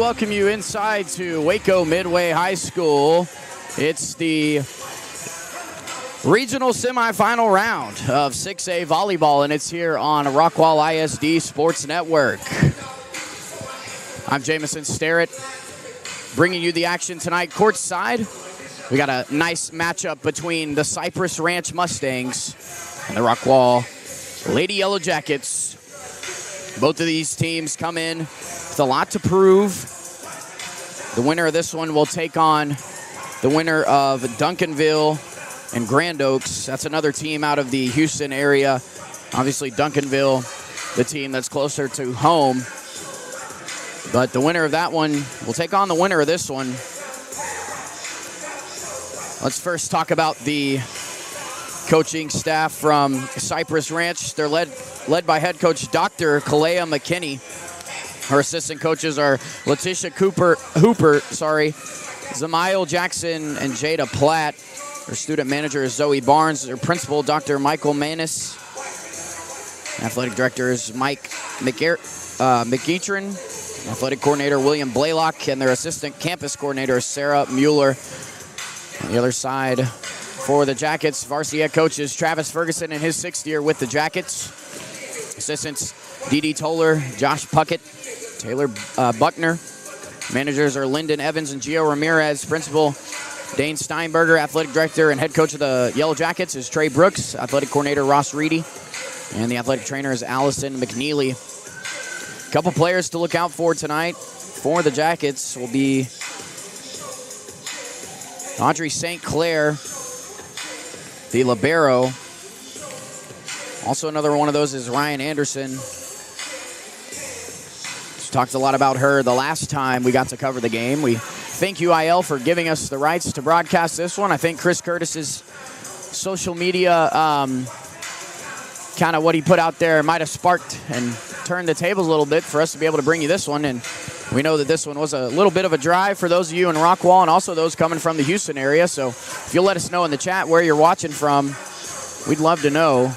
welcome you inside to Waco Midway High School. It's the regional semifinal round of 6A volleyball, and it's here on Rockwall ISD Sports Network. I'm Jamison Sterrett, bringing you the action tonight courtside. We got a nice matchup between the Cypress Ranch Mustangs and the Rockwall Lady Yellow Jackets. Both of these teams come in with a lot to prove. The winner of this one will take on the winner of Duncanville and Grand Oaks. That's another team out of the Houston area. Obviously, Duncanville, the team that's closer to home. But the winner of that one will take on the winner of this one. Let's first talk about the coaching staff from Cypress Ranch. They're led by head coach Dr. Kalea McKinney. Her assistant coaches are Letitia Hooper, Zamail Jackson, and Jada Platt. Her student manager is Zoe Barnes. Her principal, Dr. Michael Manis. Athletic director is Mike McEachern. Athletic coordinator William Blaylock, and their assistant campus coordinator is Sarah Mueller. On the other side, for the Jackets, varsity head coach is Travis Ferguson in his 6th year with the Jackets. Assistants, Dee Toller, Josh Puckett, Taylor Buckner. Managers are Lyndon Evans and Gio Ramirez. Principal, Dane Steinberger. Athletic director and head coach of the Yellow Jackets is Trey Brooks. Athletic coordinator Ross Reedy. And the athletic trainer is Allison McNeely. A couple players to look out for tonight for the Jackets will be Audrey St. Clair, the libero. Also another one of those is Ryan Anderson. Just talked a lot about her the last time we got to cover the game. We thank UIL for giving us the rights to broadcast this one. I think Chris Curtis's social media, kind of what he put out there might have sparked and turned the tables a little bit for us to be able to bring you this one. And we know that this one was a little bit of a drive for those of you in Rockwall and also those coming from the Houston area. So if you'll let us know in the chat where you're watching from, we'd love to know.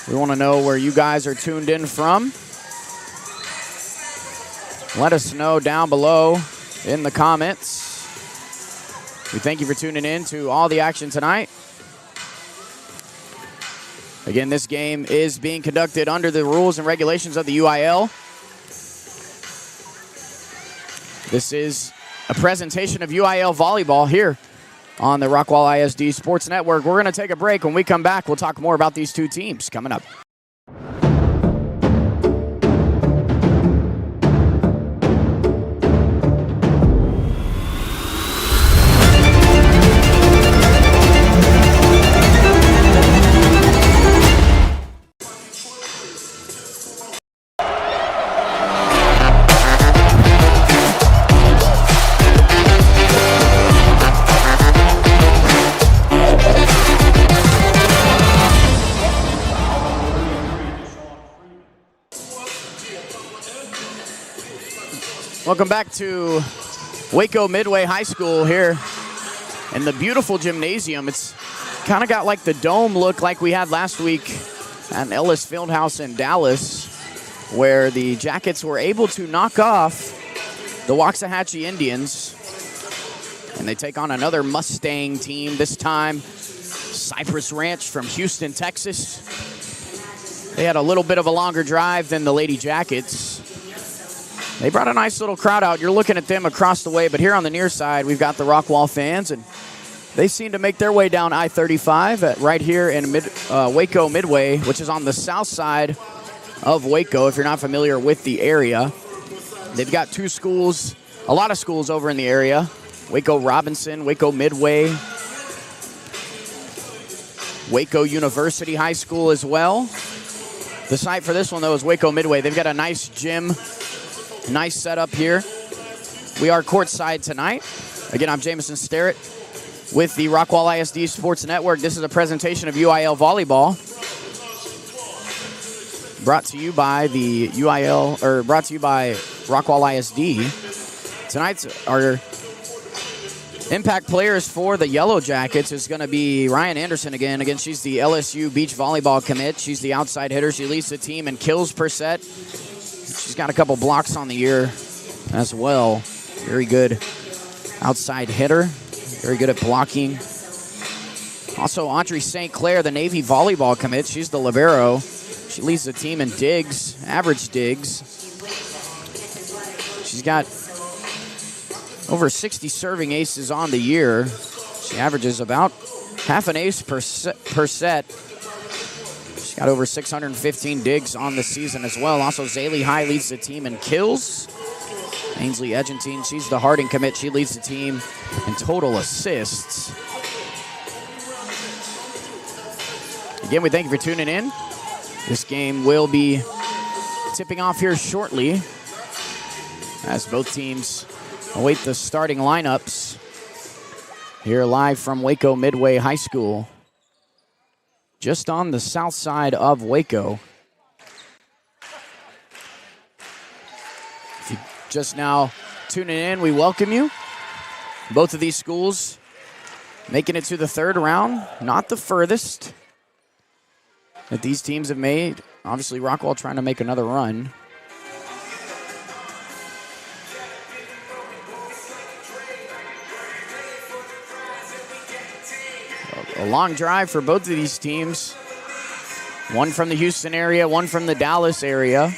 We want to know where you guys are tuned in from. Let us know down below in the comments. We thank you for tuning in to all the action tonight. Again, this game is being conducted under the rules and regulations of the UIL. This is a presentation of UIL volleyball here on the Rockwall ISD Sports Network. We're going to take a break. When we come back, we'll talk more about these two teams coming up. Welcome back to Waco Midway High School here in the beautiful gymnasium. It's kind of got like the dome look like we had last week at Ellis Fieldhouse in Dallas, where the Jackets were able to knock off the Waxahachie Indians. And they take on another Mustang team, this time Cypress Ranch from Houston, Texas. They had a little bit of a longer drive than the Lady Jackets. They brought a nice little crowd out. You're looking at them across the way, but here on the near side, we've got the Rockwall fans, and they seem to make their way down I-35 right here in Waco Midway, which is on the south side of Waco, if you're not familiar with the area. They've got two schools, a lot of schools over in the area. Waco Robinson, Waco Midway, Waco University High School as well. The site for this one, though, is Waco Midway. They've got a nice gym. Nice setup here. We are courtside tonight. Again, I'm Jamison Sterrett with the Rockwall ISD Sports Network. This is a presentation of UIL volleyball. Brought to you by the UIL, or brought to you by Rockwall ISD. Tonight's our impact players for the Yellow Jackets is going to be Ryan Anderson again. Again, she's the LSU beach volleyball commit. She's the outside hitter. She leads the team in kills per set. She's got a couple blocks on the year as well. Very good outside hitter. Very good at blocking. Also, Audrey St. Clair, the Navy volleyball commit. She's the libero. She leads the team in digs, average digs. She's got over 60 serving aces on the year. She averages about half an ace per set. She's got over 615 digs on the season as well. Also, Zaylee High leads the team in kills. Ainsley Edgentine, she's the Harding commit. She leads the team in total assists. Again, we thank you for tuning in. This game will be tipping off here shortly as both teams await the starting lineups here live from Waco Midway High School, just on the south side of Waco. If you just now tuning in, we welcome you. Both of these schools making it to the third round, not the furthest that these teams have made. Obviously, Rockwall trying to make another run. A long drive for both of these teams. One from the Houston area, one from the Dallas area.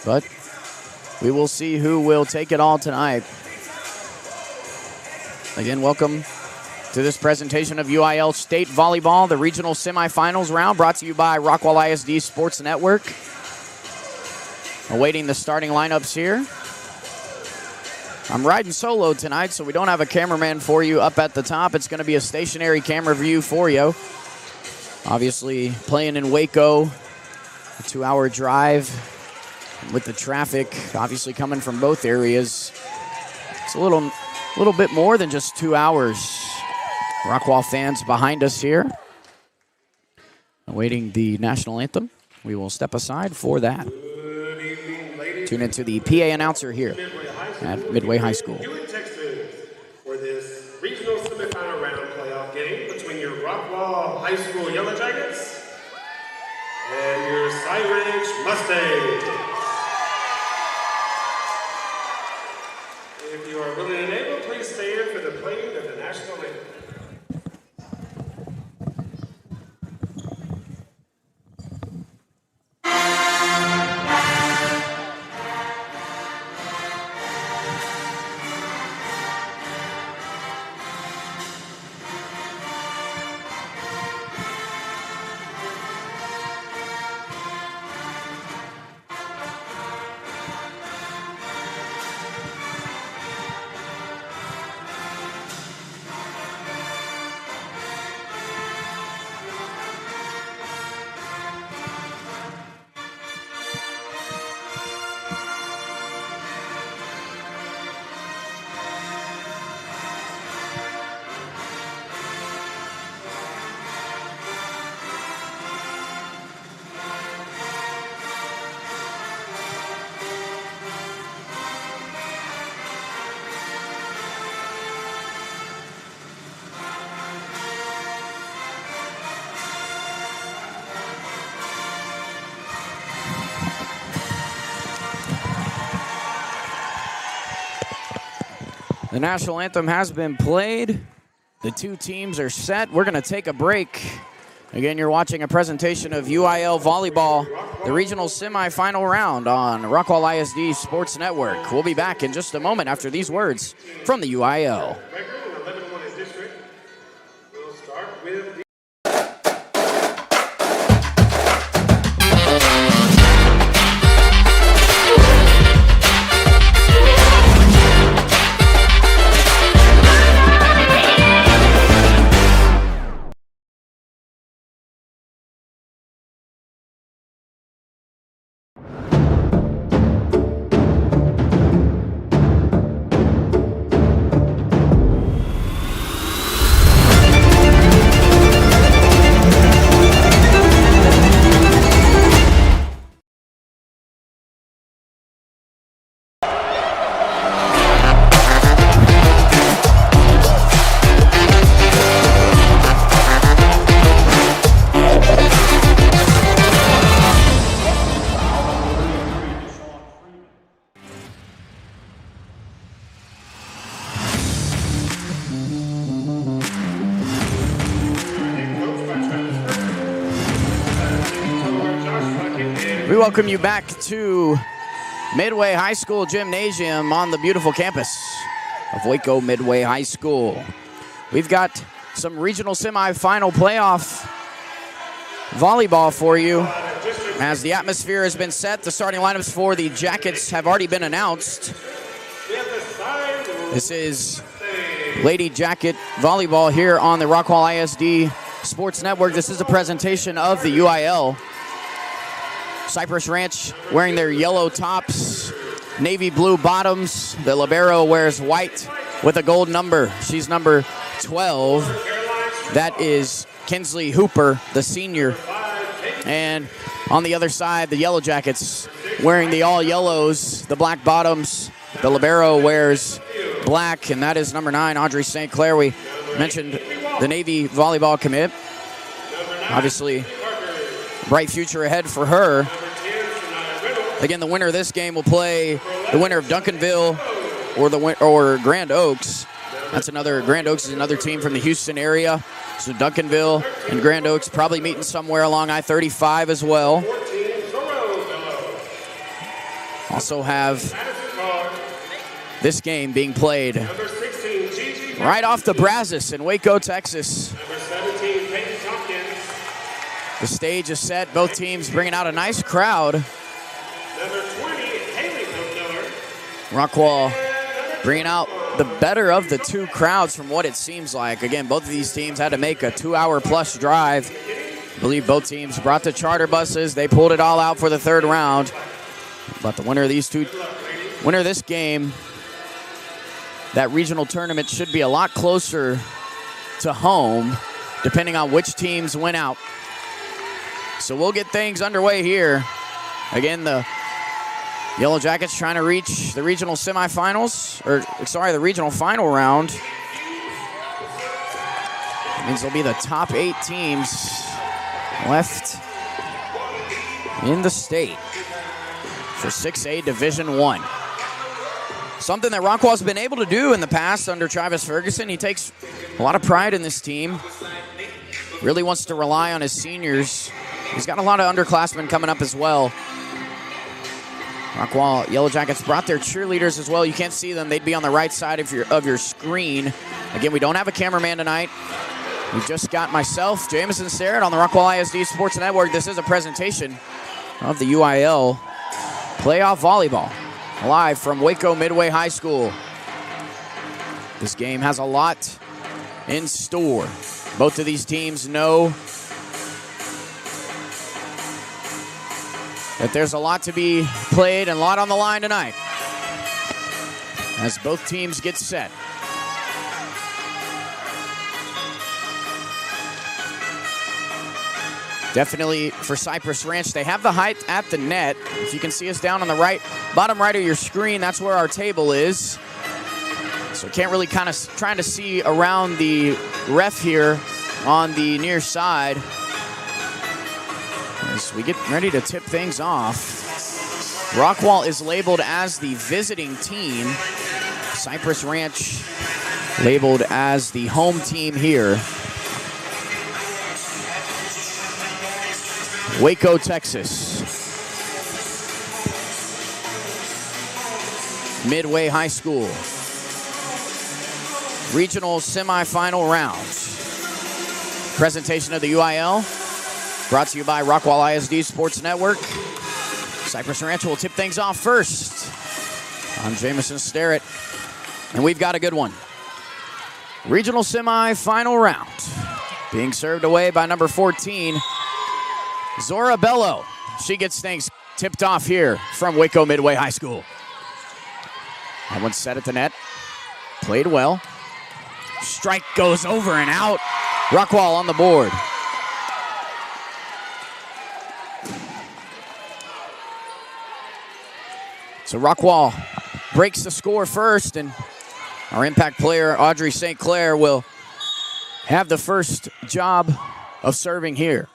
But we will see who will take it all tonight. Again, welcome to this presentation of UIL State Volleyball, the regional semifinals round, brought to you by Rockwall ISD Sports Network. Awaiting the starting lineups here. I'm riding solo tonight, so we don't have a cameraman for you up at the top. It's going to be a stationary camera view for you. Obviously, playing in Waco, a 2-hour drive with the traffic obviously coming from both areas. It's a little bit more than just 2 hours. Rockwall fans behind us here, awaiting the national anthem. We will step aside for that. Tune into the PA announcer here at Midway High School. Texas for this regional semifinal round playoff game between your Rockwall High School Yellow Jackets and your Cypress Mustangs. If you are willing and able, please stand for the playing of the national anthem. The national anthem has been played. The two teams are set. We're going to take a break. Again, you're watching a presentation of UIL Volleyball, the regional semifinal round on Rockwall ISD Sports Network. We'll be back in just a moment after these words from the UIL. We'll start with the We welcome you back to Midway High School Gymnasium on the beautiful campus of Waco Midway High School. We've got some regional semifinal playoff volleyball for you. As the atmosphere has been set, the starting lineups for the Jackets have already been announced. This is Lady Jacket Volleyball here on the Rockwall ISD Sports Network. This is a presentation of the UIL. Cypress Ranch wearing their yellow tops, navy blue bottoms. The libero wears white with a gold number. She's number 12. That is Kinsley Hooper, the senior. And on the other side, the Yellow Jackets wearing the all yellows, the black bottoms. The libero wears black, and that is number 9, Audrey St. Clair. We mentioned the Navy volleyball commit. Obviously, bright future ahead for her. Again, the winner of this game will play the winner of Duncanville or Grand Oaks. Grand Oaks is another team from the Houston area. So Duncanville and Grand Oaks probably meeting somewhere along I-35 as well. Also have this game being played right off the Brazos in Waco, Texas. The stage is set. Both teams bringing out a nice crowd. Rockwall bringing out the better of the two crowds from what it seems like. Again, both of these teams had to make a 2-hour-plus drive. I believe both teams brought the charter buses. They pulled it all out for the third round. But the winner of this game, that regional tournament should be a lot closer to home, depending on which teams win out. So we'll get things underway here. Again, the Yellow Jackets trying to reach the regional semifinals, the regional final round. That means they'll be the top 8 teams left in the state for 6A Division I. Something that Rockwall's been able to do in the past under Travis Ferguson. He takes a lot of pride in this team. Really wants to rely on his seniors. He's got a lot of underclassmen coming up as well. Rockwall Yellow Jackets brought their cheerleaders as well. You can't see them. They'd be on the right side of your screen. Again, we don't have a cameraman tonight. We've just got myself, Jamison Starrett, on the Rockwall ISD Sports Network. This is a presentation of the UIL Playoff Volleyball, live from Waco Midway High School. This game has a lot in store. Both of these teams know that there's a lot to be played and a lot on the line tonight as both teams get set. Definitely for Cypress Ranch, they have the height at the net. If you can see us down on the bottom right of your screen, that's where our table is. So can't really kind of trying to see around the ref here on the near side. As we get ready to tip things off, Rockwall is labeled as the visiting team. Cypress Ranch labeled as the home team here. Waco, Texas. Midway High School. Regional semifinal round. Presentation of the UIL. Brought to you by Rockwall ISD Sports Network. Cypress Ranch will tip things off first. I'm Jamison Starrett, and we've got a good one. Regional semifinal round. Being served away by number 14, Zora Bello. She gets things tipped off here from Waco Midway High School. That one's set at the net. Played well. Strike goes over and out. Rockwall on the board. So Rockwall breaks the score first, and our impact player, Audrey St. Clair, will have the first job of serving here.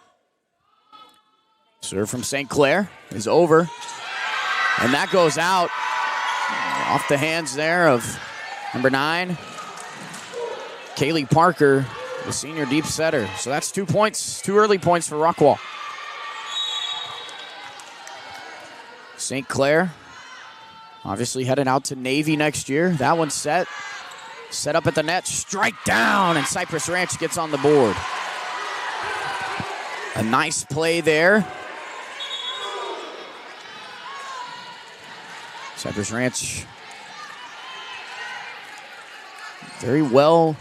Serve from St. Clair is over, and that goes out off the hands there of number 9, Kaylee Parker, the senior deep setter. So that's 2 points, 2 early points for Rockwall. St. Clair, obviously heading out to Navy next year. That one's set. Set up at the net, strike down, and Cypress Ranch gets on the board. A nice play there. Cypress Ranch very well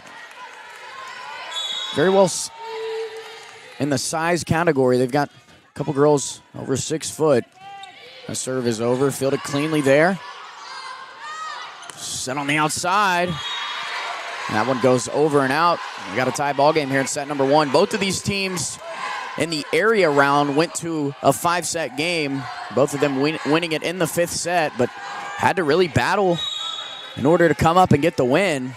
in the size category. They've got a couple girls over 6 foot. The serve is over, fielded cleanly there. Set on the outside. And that one goes over and out. We got a tie ball game here in set number 1. Both of these teams in the area round went to a 5-set game. Both of them winning it in the 5th set, but had to really battle in order to come up and get the win.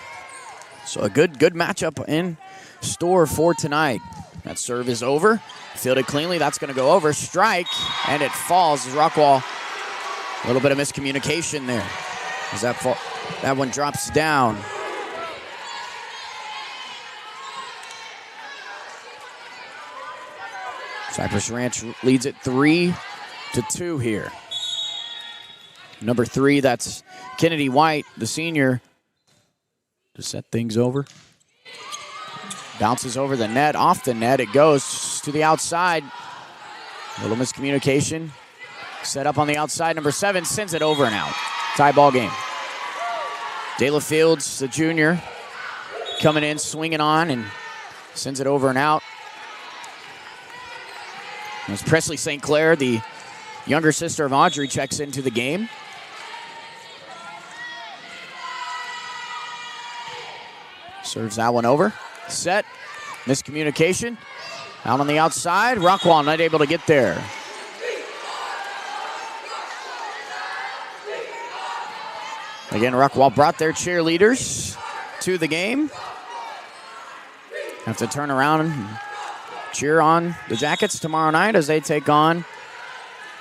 So a good matchup in store for tonight. That serve is over. Fielded cleanly. That's going to go over. Strike, and it falls. Rockwall, a little bit of miscommunication there. As that one drops down. Cypress Ranch leads it 3-2 here. Number 3, that's Kennedy White, the senior, to set things over. Bounces over the net, off the net. It goes to the outside. A little miscommunication. Set up on the outside. Number 7 sends it over and out. Tie ball game. Dayla Fields, the junior, coming in, swinging on, and sends it over and out. As Presley St. Clair, the younger sister of Audrey, checks into the game. Serves that one over. Set. Miscommunication. Out on the outside. Rockwall not able to get there. Again, Rockwall brought their cheerleaders to the game. Have to turn around and cheer on the Jackets tomorrow night as they take on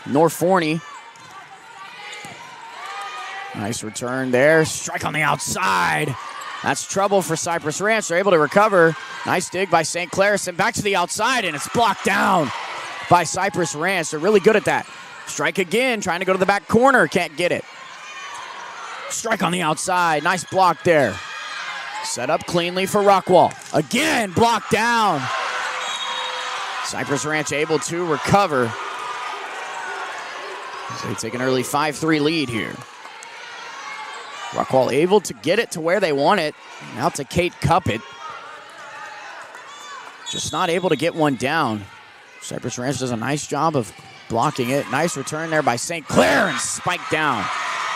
North Forney. Nice return there. Strike on the outside. That's trouble for Cypress Ranch. They're able to recover. Nice dig by St. Clair. Sent back to the outside, and it's blocked down by Cypress Ranch. They're really good at that. Strike again, trying to go to the back corner. Can't get it. Strike on the outside. Nice block there. Set up cleanly for Rockwall. Again, blocked down. Cypress Ranch able to recover. So they take an early 5-3 lead here. Rockwall able to get it to where they want it. Now to Kate Cuppett. Just not able to get one down. Cypress Ranch does a nice job of blocking it. Nice return there by St. Clair and spiked down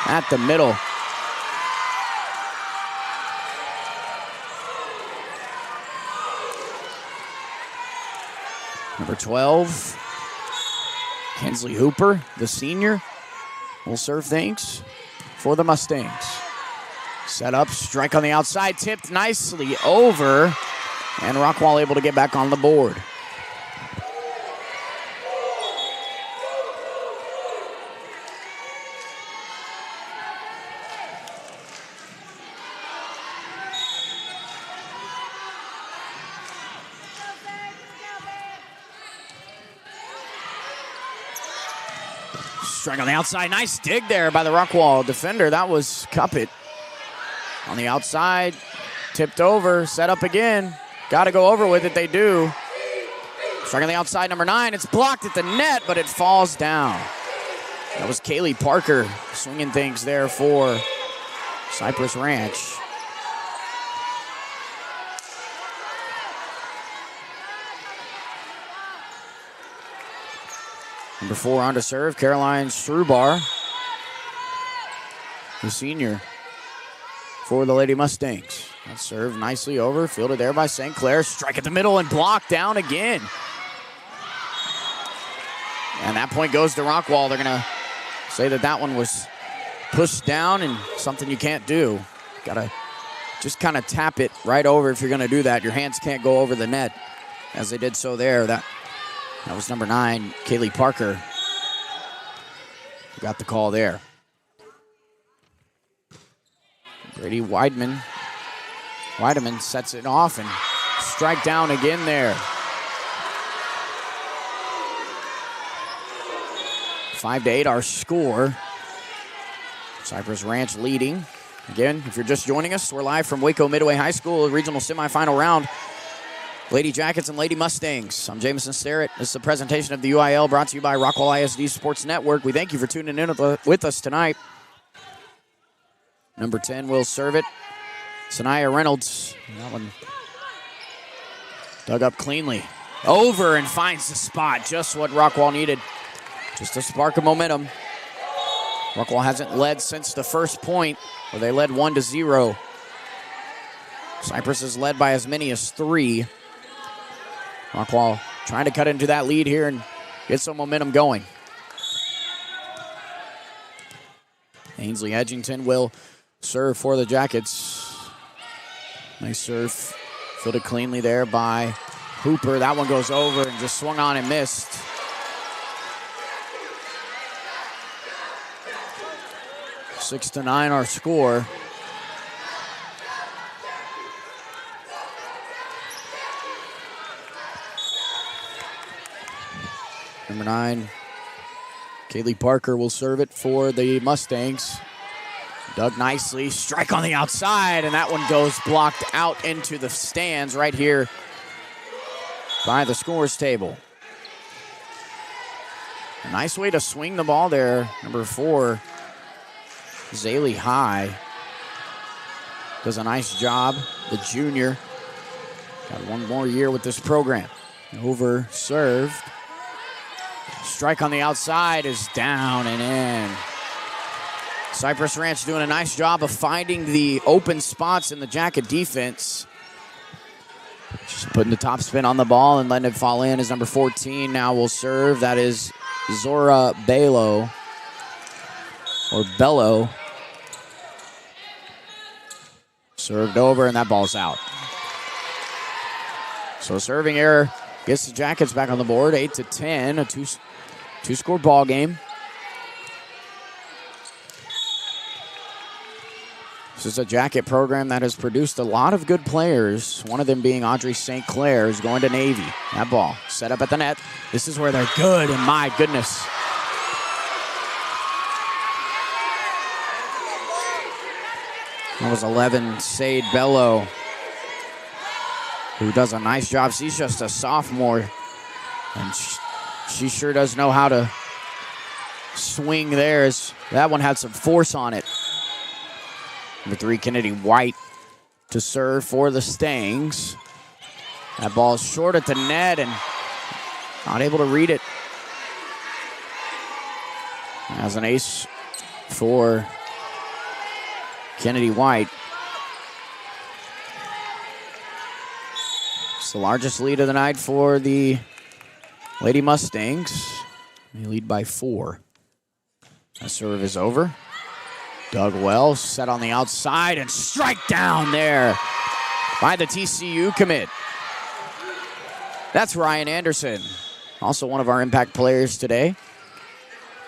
at the middle. Number 12, Kinsley Hooper, the senior, will serve things for the Mustangs. Set up, strike on the outside, tipped nicely over, and Rockwall able to get back on the board. Strike on the outside. Nice dig there by the Rockwall defender. That was Cuppett. On the outside, tipped over, set up again. Got to go over with it, they do. Strike on the outside, number 9. It's blocked at the net, but it falls down. That was Kaylee Parker swinging things there for Cypress Ranch. Number 4 on to serve, Caroline Strubar, the senior for the Lady Mustangs. That serve nicely over, fielded there by St. Clair. Strike at the middle and blocked down again. And that point goes to Rockwall. They're going to say that one was pushed down and something you can't do. Got to just kind of tap it right over if you're going to do that. Your hands can't go over the net, as they did so there. That was number 9, Kaylee Parker, who got the call there. Brady Weideman sets it off and strike down again there. 5-8 our score. Cypress Ranch leading. Again, if you're just joining us, we're live from Waco Midway High School, regional semifinal round. Lady Jackets and Lady Mustangs. I'm Jameson Starrett. This is a presentation of the UIL brought to you by Rockwall ISD Sports Network. We thank you for tuning in with us tonight. Number 10 will serve it. Sanaya Reynolds. That one dug up cleanly. Over and finds the spot. Just what Rockwall needed. Just a spark of momentum. Rockwall hasn't led since the first point, where they led 1-0. Cypress is led by as many as 3. Rockwall trying to cut into that lead here and get some momentum going. Ainsley Edgington will serve for the Jackets. Nice serve. Fielded cleanly there by Hooper. That one goes over and just swung on and missed. Six to 9 our score. Number 9, Kaylee Parker will serve it for the Mustangs. Dug nicely, strike on the outside, and that one goes blocked out into the stands right here by the scores table. A nice way to swing the ball there. Number 4, Zaylee High does a nice job. The junior got one more year with this program. Over served. Strike on the outside is down and in. Cypress Ranch doing a nice job of finding the open spots in the Jacket defense. Just putting the top spin on the ball and letting it fall in as number 14 now will serve. That is Zora Bello. Or Bello. Served over, and that ball's out. So serving error gets the Jackets back on the board, 8-10, a two-score ball game. This is a Jacket program that has produced a lot of good players, one of them being Audrey St. Clair, who's going to Navy. That ball set up at the net. This is where they're good, and my goodness. That was 11, Sade Bello, who does a nice job. She's just a sophomore, and she sure does know how to swing there. That one had some force on it. Number 3, Kennedy White to serve for the Stangs. That ball is short at the net and not able to read it. As an ace for Kennedy White. It's the largest lead of the night for the Lady Mustangs. They lead by 4. That serve is over. Dug well, set on the outside, and strike down there by the TCU commit. That's Ryan Anderson, also one of our impact players today.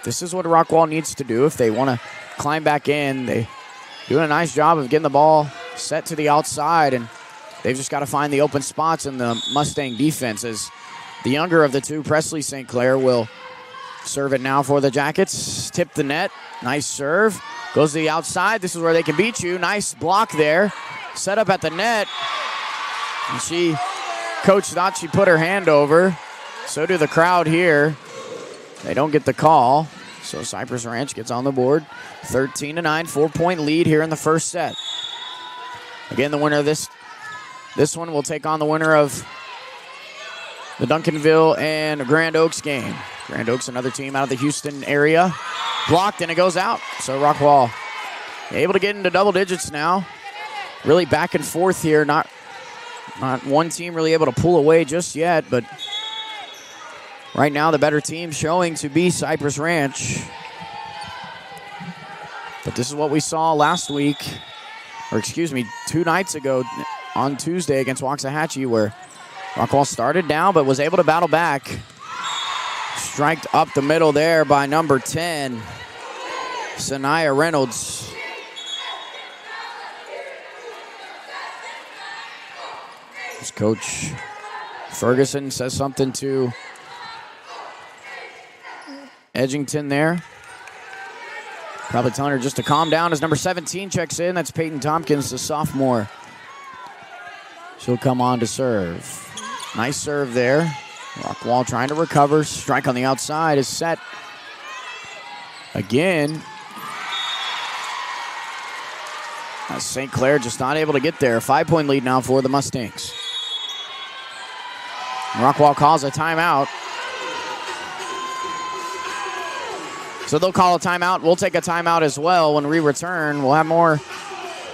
This is what Rockwall needs to do if they want to climb back in. They doing a nice job of getting the ball set to the outside, and they've just got to find the open spots in the Mustang defense. As the younger of the two, Presley St. Clair, will serve it now for the Jackets. Tip the net. Nice serve. Goes to the outside. This is where they can beat you. Nice block there. Set up at the net. And coach thought she put her hand over. So do the crowd here. They don't get the call. So Cypress Ranch gets on the board. 13-9, 4-point lead here in the first set. Again, the winner of this one will take on the winner of the Duncanville and Grand Oaks game. Grand Oaks, another team out of the Houston area. Blocked, and it goes out. So Rockwall able to get into double digits now. Really back and forth here. Not one team really able to pull away just yet, but right now the better team showing to be Cypress Ranch. But this is what we saw last week, or excuse me, 2 nights ago on Tuesday against Waxahachie, where Rockwall started down but was able to battle back. Striked up the middle there by number 10, Sanaya Reynolds. As Coach Ferguson says something to Edgington there. Probably telling her just to calm down as number 17 checks in. That's Peyton Tompkins, the sophomore. She'll come on to serve. Nice serve there. Rockwall trying to recover. Strike on the outside is set. Again. St. Clair just not able to get there. 5-point lead now for the Mustangs. Rockwall calls a timeout. So they'll call a timeout. We'll take a timeout as well. When we return, we'll have more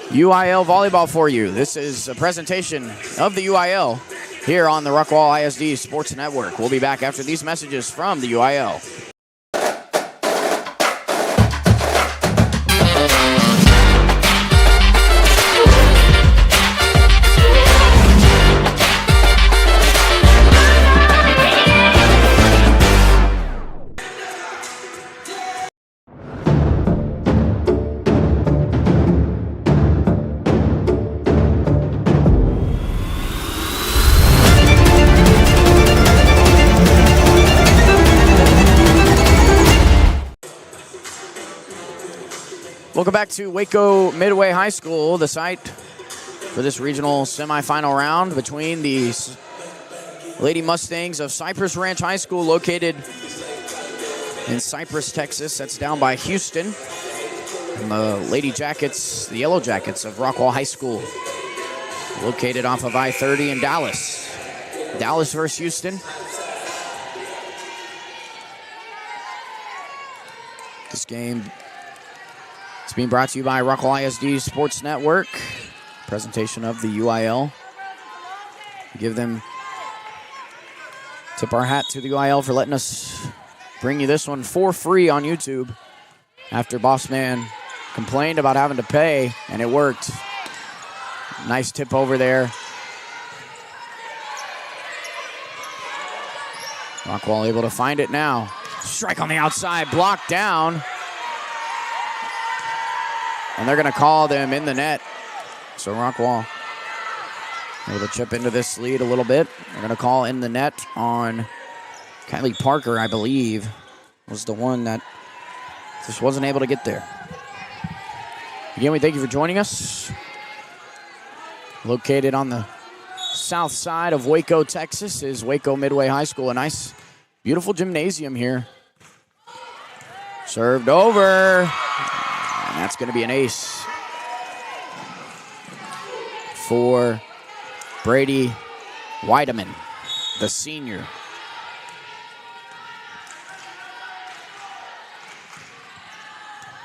UIL volleyball for you. This is a presentation of the UIL here on the Rockwall ISD Sports Network. We'll be back after these messages from the UIL. Welcome back to Waco Midway High School, the site for this regional semifinal round between the Lady Mustangs of Cypress Ranch High School, located in Cypress, Texas. That's down by Houston. And the Lady Jackets, the Yellow Jackets of Rockwall High School, located off of I-30 in Dallas. Dallas versus Houston. This game is being brought to you by Rockwall ISD Sports Network. Presentation of the UIL. Give them, tip our hat to the UIL for letting us bring you this one for free on YouTube after Boss Man complained about having to pay, and it worked. Nice tip over there. Rockwall able to find it now. Strike on the outside, blocked down. And they're going to call them in the net. So Rockwall able to chip into this lead a little bit. They're going to call in the net on Kylie Parker, I believe, was the one that just wasn't able to get there. Again, we thank you for joining us. Located on the south side of Waco, Texas, is Waco Midway High School. A nice, beautiful gymnasium here. Served over. And that's going to be an ace for Brady Weideman, the senior.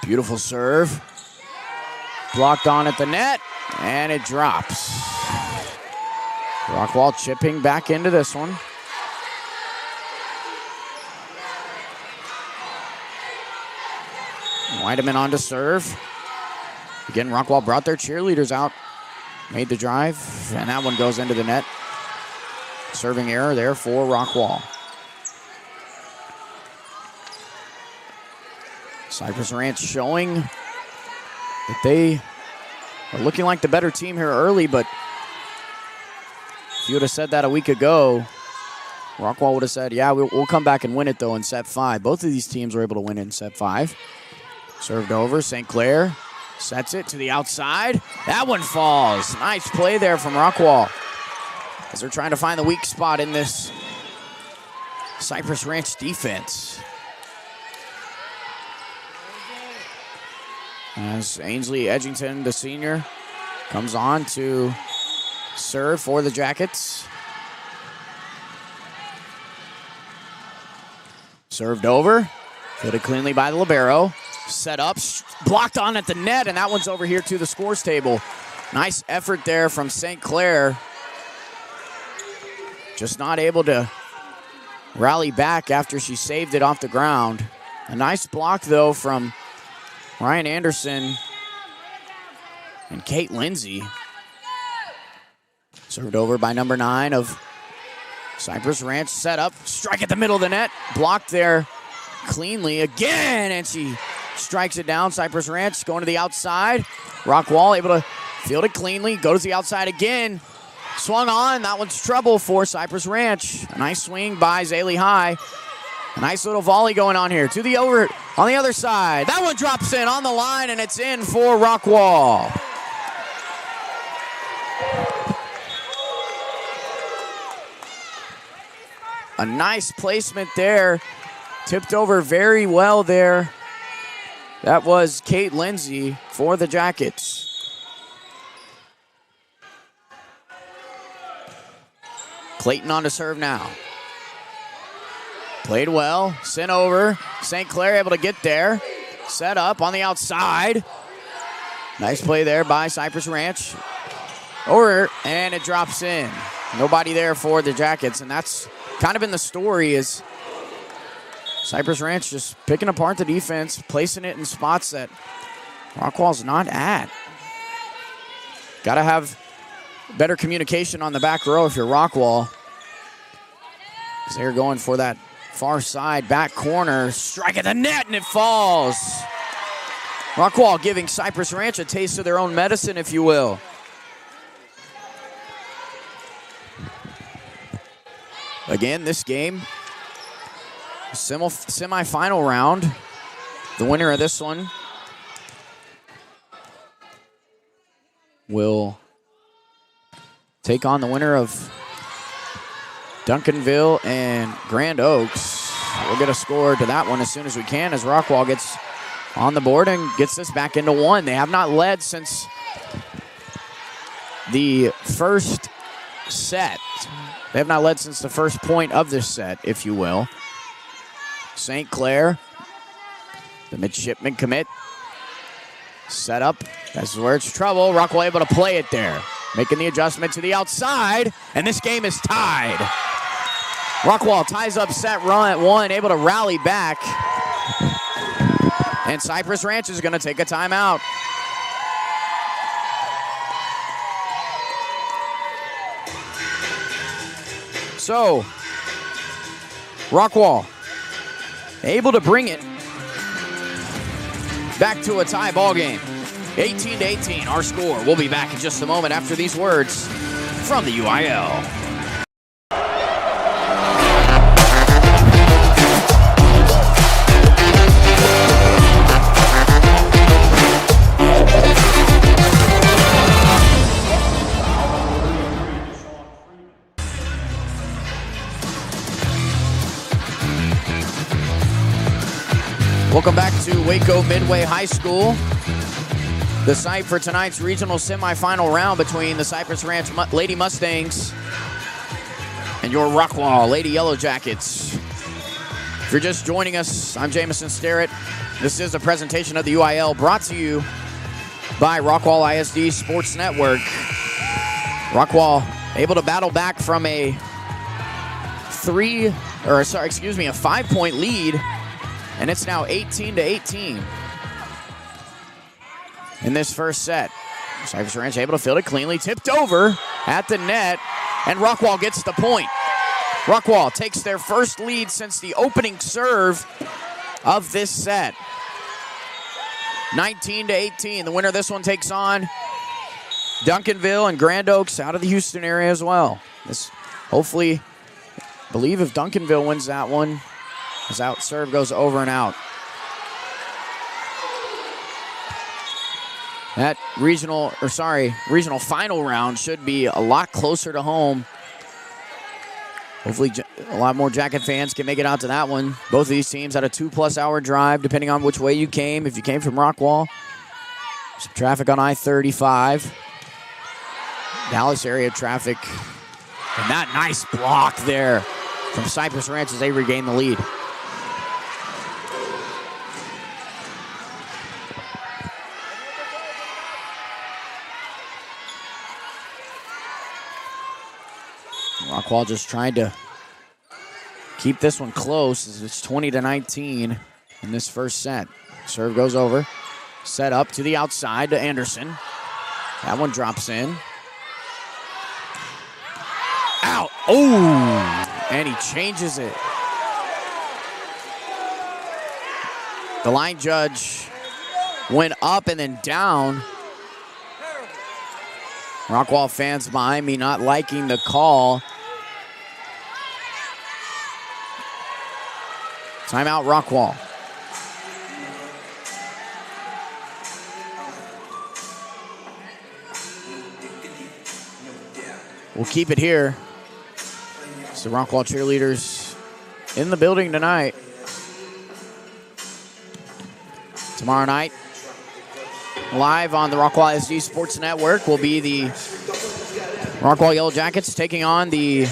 Beautiful serve. Blocked on at the net, and it drops. Rockwall chipping back into this one. Weideman on to serve. Again, Rockwall brought their cheerleaders out. Made the drive, and that one goes into the net. Serving error there for Rockwall. Cypress Ranch showing that they are looking like the better team here early, but if you would have said that a week ago, Rockwall would have said, yeah, we'll come back and win it, though, in set 5. Both of these teams were able to win in set 5. Served over, St. Clair sets it to the outside. That one falls. Nice play there from Rockwall as they're trying to find the weak spot in this Cypress Ranch defense. As Ainsley Edgington, the senior, comes on to serve for the Jackets. Served over, fielded cleanly by the libero. Set up, blocked on at the net, and that one's over here to the scores table. Nice effort there from St. Clair. Just not able to rally back after she saved it off the ground. A nice block, though, from Ryan Anderson and Kate Lindsay. Served over by number 9 of Cypress Ranch. Set up, strike at the middle of the net. Blocked there cleanly again, and she strikes it down. Cypress Ranch going to the outside. Rockwall able to field it cleanly. Go to the outside again. Swung on. That one's trouble for Cypress Ranch. A nice swing by Zaylee High. A nice little volley going on here to the on the other side. That one drops in on the line, and it's in for Rockwall. A nice placement there. Tipped over very well there. That was Kate Lindsay for the Jackets. Clayton on to serve now. Played well, sent over. St. Clair able to get there. Set up on the outside. Nice play there by Cypress Ranch. Over, and it drops in. Nobody there for the Jackets, and that's kind of been the story, is Cypress Ranch just picking apart the defense, placing it in spots that Rockwall's not at. Got to have better communication on the back row if you're Rockwall, because they're going for that far side, back corner, strike at the net, and it falls. Rockwall giving Cypress Ranch a taste of their own medicine, if you will. Again, this game, semifinal round. The winner of this one will take on the winner of Duncanville and Grand Oaks. We'll get a score to that one as soon as we can, as Rockwall gets on the board and gets this back into one. They have not led since the first set. They have not led since the first point of this set, if you will. St. Clair, the midshipman commit. Set up. This is where it's trouble. Rockwall able to play it there. Making the adjustment to the outside, and this game is tied. Rockwall ties up set run at one, able to rally back. And Cypress Ranch is going to take a timeout. So, Rockwall able to bring it back to a tie ball game. 18-18, our score. We'll be back in just a moment after these words from the UIL. Welcome back to Waco Midway High School. The site for tonight's regional semifinal round between the Cypress Ranch Lady Mustangs and your Rockwall Lady Yellow Jackets. If you're just joining us, I'm Jamison Sterrett. This is a presentation of the UIL brought to you by Rockwall ISD Sports Network. Rockwall able to battle back from a 5-point lead, and it's now 18-18 in this first set. Cypress Ranch able to field it cleanly, tipped over at the net, and Rockwall gets the point. Rockwall takes their first lead since the opening serve of this set. 19-18. The winner of this one takes on Duncanville and Grand Oaks out of the Houston area as well. This hopefully, I believe if Duncanville wins that one, his out serve goes over and out. That regional final round should be a lot closer to home. Hopefully a lot more Jacket fans can make it out to that one. Both of these teams had a 2+ hour drive, depending on which way you came. If you came from Rockwall, some traffic on I-35. Dallas area traffic. And that nice block there from Cypress Ranch as they regain the lead. Rockwall just trying to keep this one close as it's 20-19 in this first set. Serve goes over. Set up to the outside to Anderson. That one drops in. Out. Oh! And he changes it. The line judge went up and then down. Rockwall fans behind me not liking the call. Timeout, Rockwall. We'll keep it here. It's the Rockwall cheerleaders in the building tonight. Tomorrow night, live on the Rockwall SD Sports Network, will be the Rockwall Yellow Jackets taking on the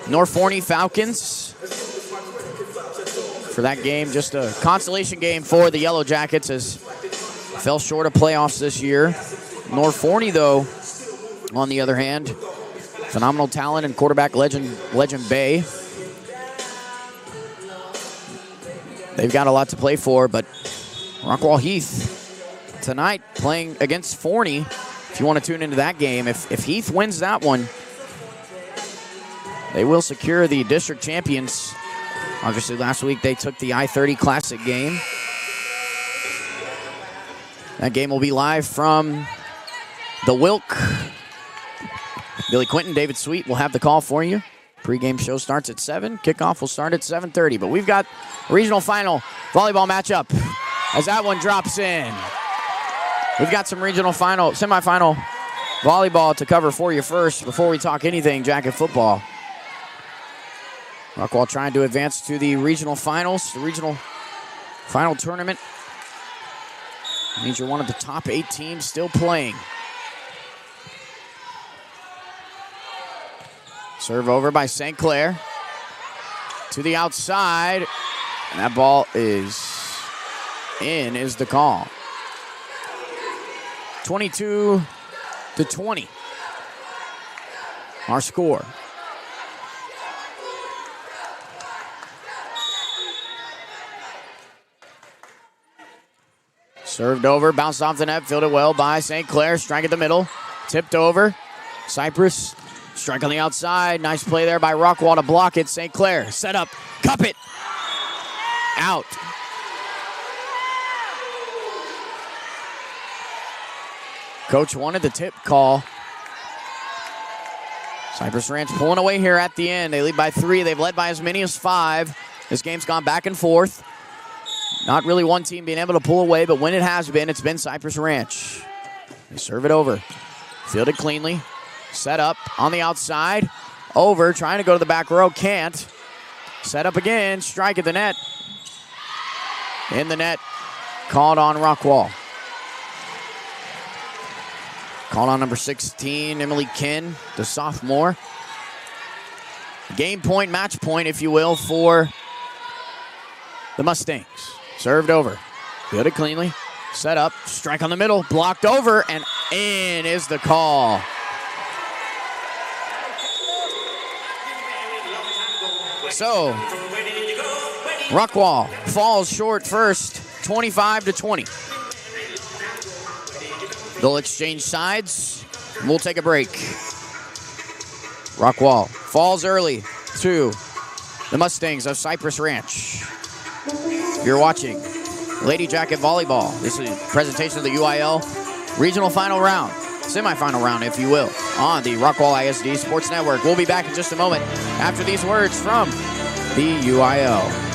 North Forney Falcons. For that game, just a consolation game for the Yellow Jackets, as fell short of playoffs this year. North Forney, though, on the other hand, phenomenal talent and quarterback legend Bay. They've got a lot to play for, but Rockwall Heath tonight playing against Forney. If you want to tune into that game, if Heath wins that one, they will secure the district champions. Obviously, last week they took the I-30 Classic game. That game will be live from the Wilk. Billy Quinton, David Sweet will have the call for you. Pre-game show starts at 7. Kickoff will start at 7:30. But we've got a regional final volleyball matchup as that one drops in. We've got some regional semifinal volleyball to cover for you first before we talk anything Jacket football. Rockwall trying to advance to the regional finals, the regional final tournament. It means you're one of the top 8 teams still playing. Serve over by St. Clair to the outside. And that ball is in, is the call. 22-20. Our score. Served over, bounced off the net, fielded well by St. Clair. Strike at the middle, tipped over. Cypress, strike on the outside. Nice play there by Rockwall to block it. St. Clair, set up, cup it. Out. Coach wanted the tip call. Cypress Ranch pulling away here at the end. They lead by 3. They've led by as many as 5. This game's gone back and forth. Not really one team being able to pull away, but when it has been, it's been Cypress Ranch. They serve it over. Fielded cleanly. Set up on the outside. Over, trying to go to the back row. Can't. Set up again. Strike at the net. In the net. Called on Rockwall. Called on number 16, Emily Kin, the sophomore. Game point, match point, if you will, for the Mustangs. Served over. Fielded cleanly. Set up. Strike on the middle. Blocked over. And in is the call. So, Rockwall falls short first, 25-20. They'll exchange sides. We'll take a break. Rockwall falls early to the Mustangs of Cypress Ranch. If you're watching Lady Jacket Volleyball, this is a presentation of the UIL regional final round, semifinal round, if you will, on the Rockwall ISD Sports Network. We'll be back in just a moment after these words from the UIL.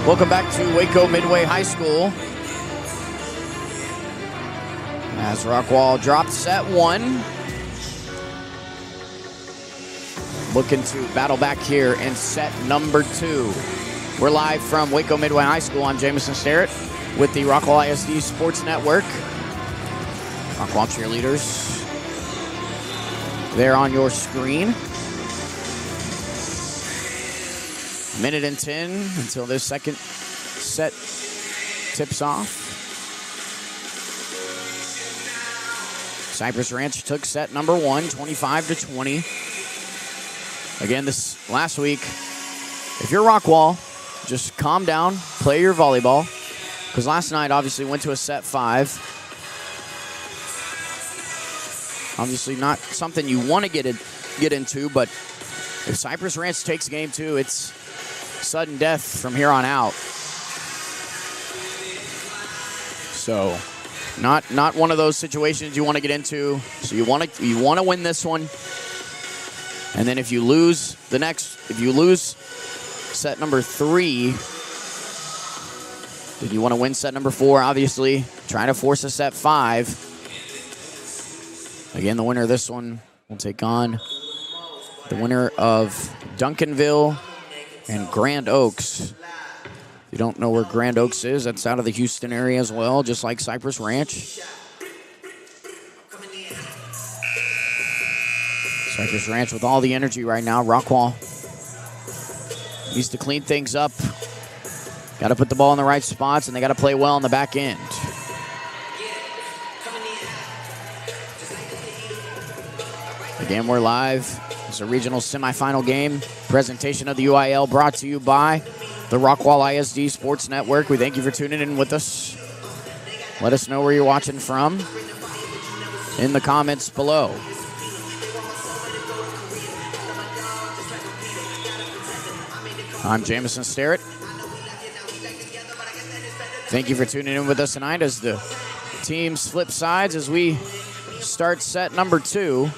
Welcome back to Waco Midway High School. As Rockwall dropped set 1. Looking to battle back here in set number 2. We're live from Waco Midway High School. I'm Jamison Sterrett with the Rockwall ISD Sports Network. Rockwall cheerleaders there on your screen. 1:10 until this second set tips off. Cypress Ranch took set number 1, 25-20. Again, this last week, if you're Rockwall, just calm down, play your volleyball. Because last night obviously went to a set 5. Obviously not something you want to get into, but if Cypress Ranch takes game 2, it's sudden death from here on out. So, not one of those situations you want to get into. So you want to win this one, and then if you lose set number 3, then you want to win set number 4. Obviously, trying to force a set 5. Again, the winner of this one will take on the winner of Duncanville and Grand Oaks. If you don't know where Grand Oaks is, that's out of the Houston area as well, just like Cypress Ranch. Cypress Ranch with all the energy right now. Rockwall needs to clean things up. Got to put the ball in the right spots, and they got to play well on the back end. Again, we're live. It's a regional semifinal game. Presentation of the UIL brought to you by the Rockwall ISD Sports Network. We thank you for tuning in with us. Let us know where you're watching from in the comments below. I'm Jamison Sterrett. Thank you for tuning in with us tonight as the teams flip sides as we start set number 2.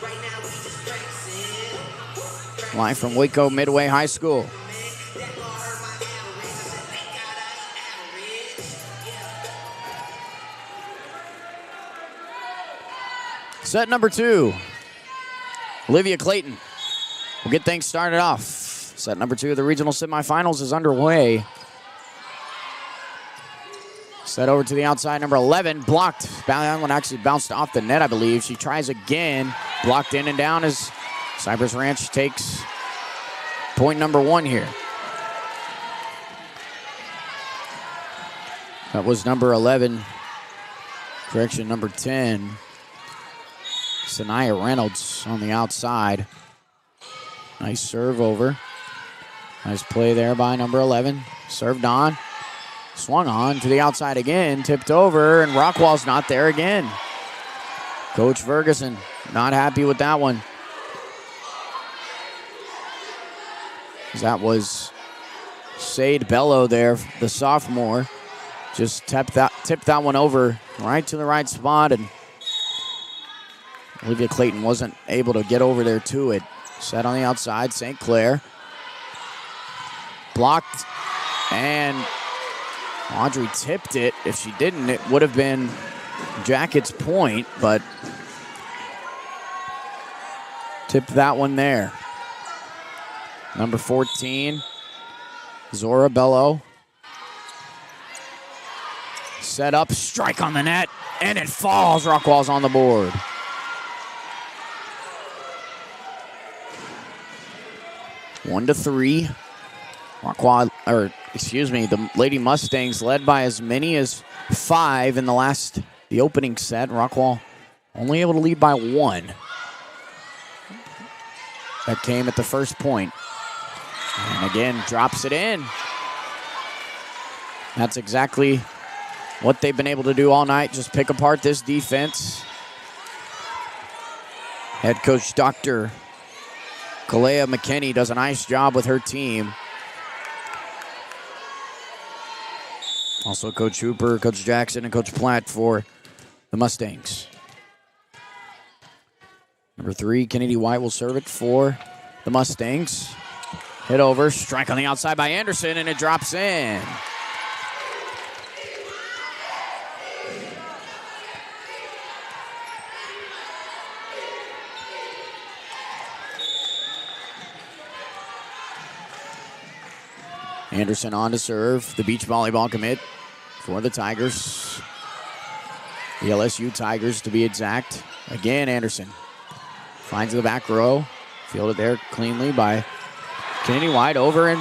Live from Waco Midway High School. Set number 2. Olivia Clayton will get things started off. Set number 2 of the regional semifinals is underway. Set over to the outside, number 11, blocked. That one actually bounced off the net, I believe. She tries again, blocked in and down as Cypress Ranch takes point number 1 here. That was number 11. Correction, number 10. Sanaya Reynolds on the outside. Nice serve over. Nice play there by number 11. Served on. Swung on to the outside again. Tipped over, and Rockwall's not there again. Coach Ferguson not happy with that one. That was Sade Bello there, the sophomore. Just tipped that one over right to the right spot, and Olivia Clayton wasn't able to get over there to it. Set on the outside, St. Clair. Blocked, and Audrey tipped it. If she didn't, it would have been Jacket's point, but tipped that one there. Number 14, Zora Bello. Set up, strike on the net, and it falls. Rockwall's on the board. One to 3. Rockwall, the Lady Mustangs led by as many as 5 in the opening set. Rockwall only able to lead by 1. That came at the first point. And again, drops it in. That's exactly what they've been able to do all night, just pick apart this defense. Head coach Dr. Kalea McKinney does a nice job with her team. Also Coach Hooper, Coach Jackson, and Coach Platt for the Mustangs. Number 3, Kennedy White will serve it for the Mustangs. Hit over, strike on the outside by Anderson, and it drops in. Anderson on to serve, the beach volleyball commit for the Tigers. The LSU Tigers, to be exact. Again, Anderson finds the back row. Fielded there cleanly by Kennedy, wide over, and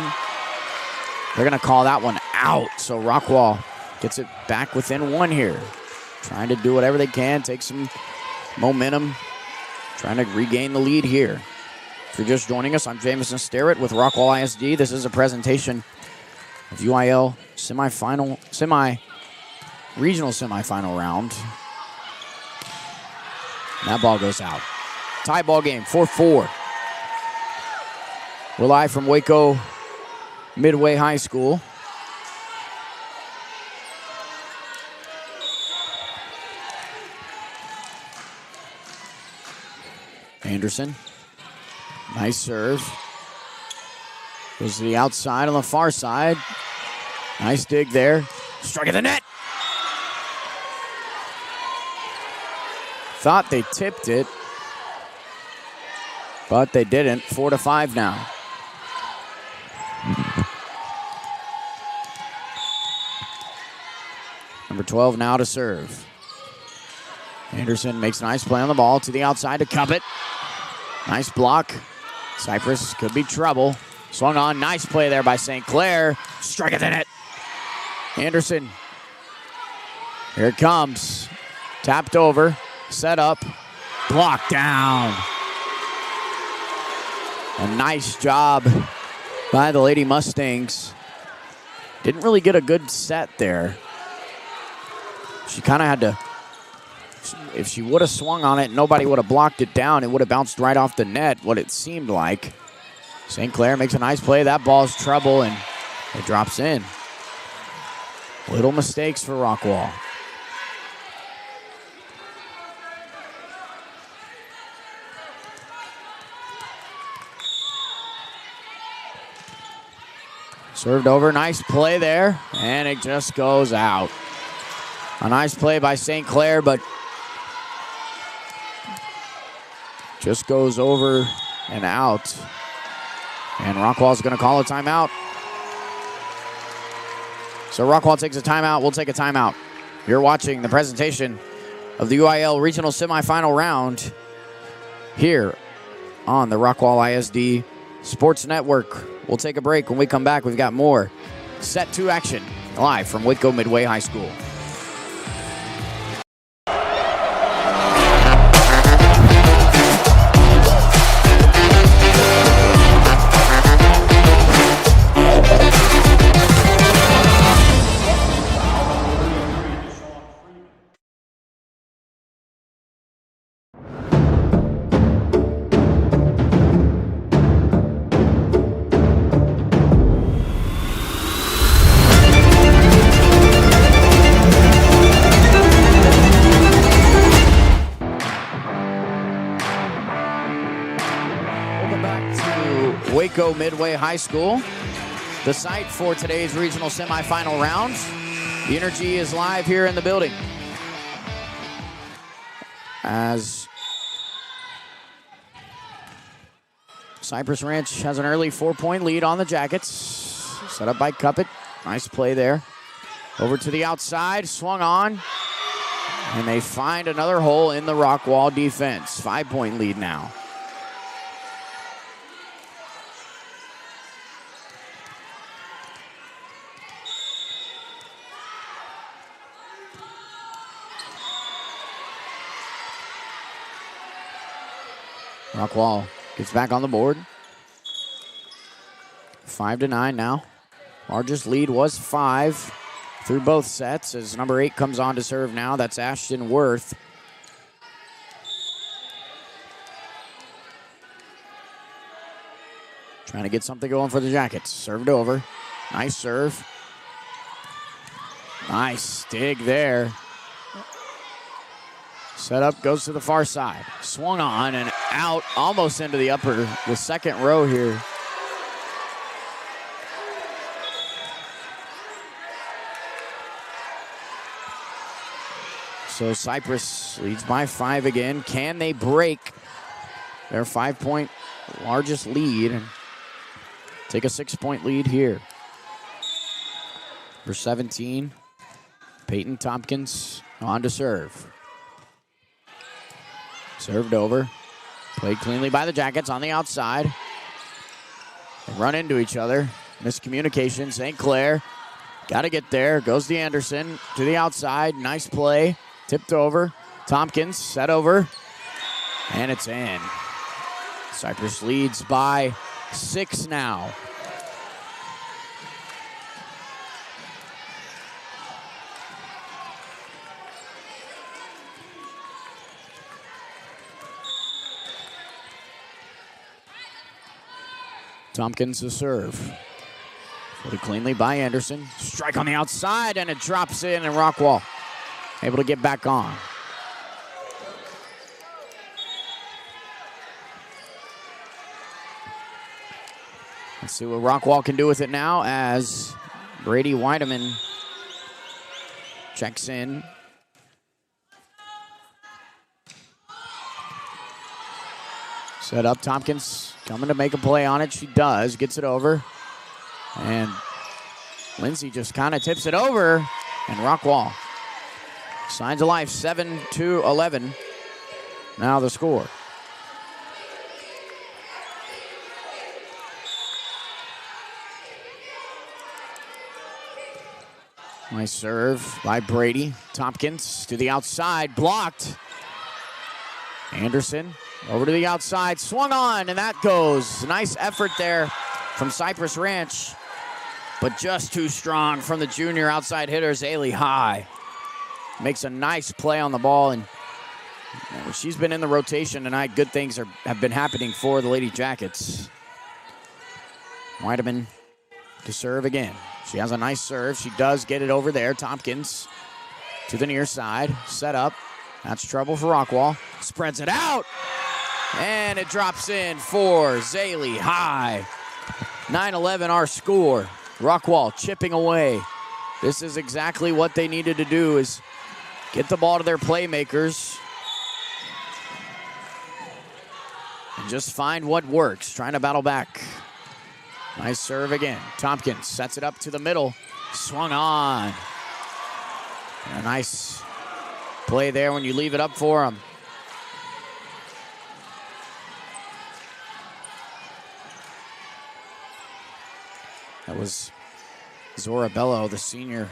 they're going to call that one out. So Rockwall gets it back within one here. Trying to do whatever they can, take some momentum, trying to regain the lead here. If you're just joining us, I'm Jamison Sterrett with Rockwall ISD. This is a presentation of UIL regional semifinal round. And that ball goes out. Tie ball game, 4-4. We're live from Waco Midway High School. Anderson, nice serve. Goes to the outside on the far side. Nice dig there. Strike at the net. Thought they tipped it, but they didn't. 4-5 now. Number 12 now to serve. Anderson makes a nice play on the ball to the outside to cup it. Nice block. Cypress could be trouble. Swung on. Nice play there by St. Clair. Strike at the net. Anderson. Here it comes. Tapped over. Set up. Blocked down. A nice job by the Lady Mustangs. Didn't really get a good set there. She kind of had to, if she would have swung on it, nobody would have blocked it down. It would have bounced right off the net, what it seemed like. St. Clair makes a nice play. That ball's trouble, and it drops in. Little mistakes for Rockwall. Served over, nice play there, and it just goes out. A nice play by St. Clair, but just goes over and out. And Rockwall's going to call a timeout. So Rockwall takes a timeout. We'll take a timeout. You're watching the presentation of the UIL Regional Semifinal Round here on the Rockwall ISD Sports Network. We'll take a break. When we come back, we've got more Set 2 action live from Waco Midway High School. Waco Midway High School, the site for today's regional semifinal round. The energy is live here in the building as Cypress Ranch has an early 4-point lead on the Jackets. Set up by Cuppet. Nice play there. Over to the outside, swung on, and they find another hole in the Rockwall defense. 5-point lead now. Rockwall gets back on the board. 5-9 now. Largest lead was 5 through both sets as number 8 comes on to serve now. That's Ashton Worth. Trying to get something going for the Jackets. Served over. Nice serve. Nice dig there. Set up, goes to the far side. Swung on and out, almost into the second row here. So Cypress leads by 5 again. Can they break their 5-point largest lead and take a 6-point lead here? Number 17, Peyton Tompkins. On to serve. Served over. Played cleanly by the Jackets on the outside. They run into each other. Miscommunication. St. Clair got to get there. Goes to Anderson to the outside. Nice play. Tipped over. Tompkins set over. And it's in. Cypress leads by 6 now. Tompkins to serve. Put cleanly by Anderson. Strike on the outside, and it drops in, and Rockwall able to get back on. Let's see what Rockwall can do with it now as Brady Weideman checks in. Set up, Tompkins coming to make a play on it. She does, gets it over. And Lindsay just kind of tips it over. And Rockwall signs of life, 7-11. Now the score. Nice serve by Brady. Tompkins to the outside, blocked. Anderson over to the outside, swung on, and that goes. Nice effort there from Cypress Ranch, but just too strong from the junior outside hitter, Zaylee High. Makes a nice play on the ball, and she's been in the rotation tonight. Good things have been happening for the Lady Jackets. Weideman to serve again. She has a nice serve. She does get it over there. Tompkins to the near side. Set up. That's trouble for Rockwall. Spreads it out. And it drops in for Zaylee High. 9-11 our score. Rockwall chipping away. This is exactly what they needed to do, is get the ball to their playmakers and just find what works. Trying to battle back. Nice serve again. Tompkins sets it up to the middle. Swung on. And a nice play there when you leave it up for him. That was Zora Bello, the senior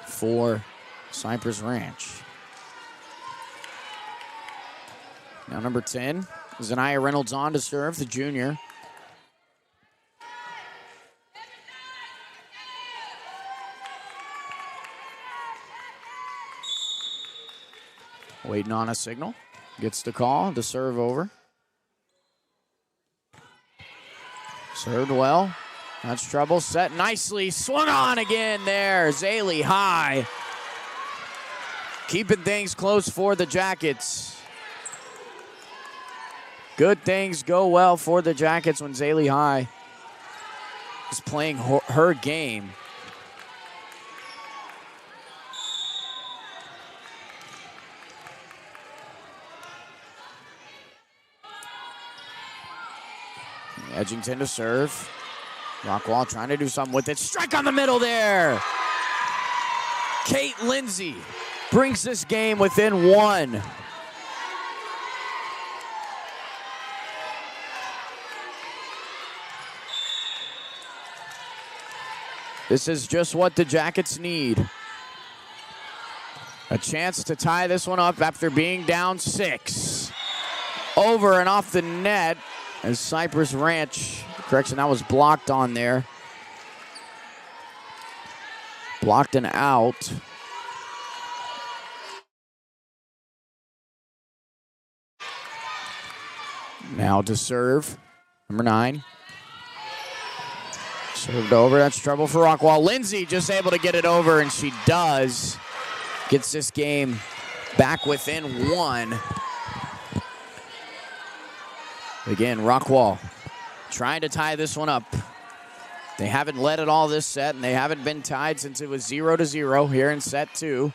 for Cypress Ranch. Now number 10, Zanaya Reynolds on to serve, the junior. Waiting on a signal. Gets the call to serve over. Served well. That's trouble. Set nicely. Swung on again there. Zaylee High. Keeping things close for the Jackets. Good things go well for the Jackets when Zaylee High is playing her game. Edgington to serve. Rockwall trying to do something with it. Strike on the middle there. Kate Lindsay brings this game within 1. This is just what the Jackets need. A chance to tie this one up after being down 6. Over and off the net. As Cypress Ranch, correction, that was blocked on there. Blocked and out. Now to serve, number 9. Served over, that's trouble for Rockwall. Lindsay just able to get it over, and she does. Gets this game back within 1. Again, Rockwall trying to tie this one up. They haven't led it all this set, and they haven't been tied since it was 0-0 here in set 2.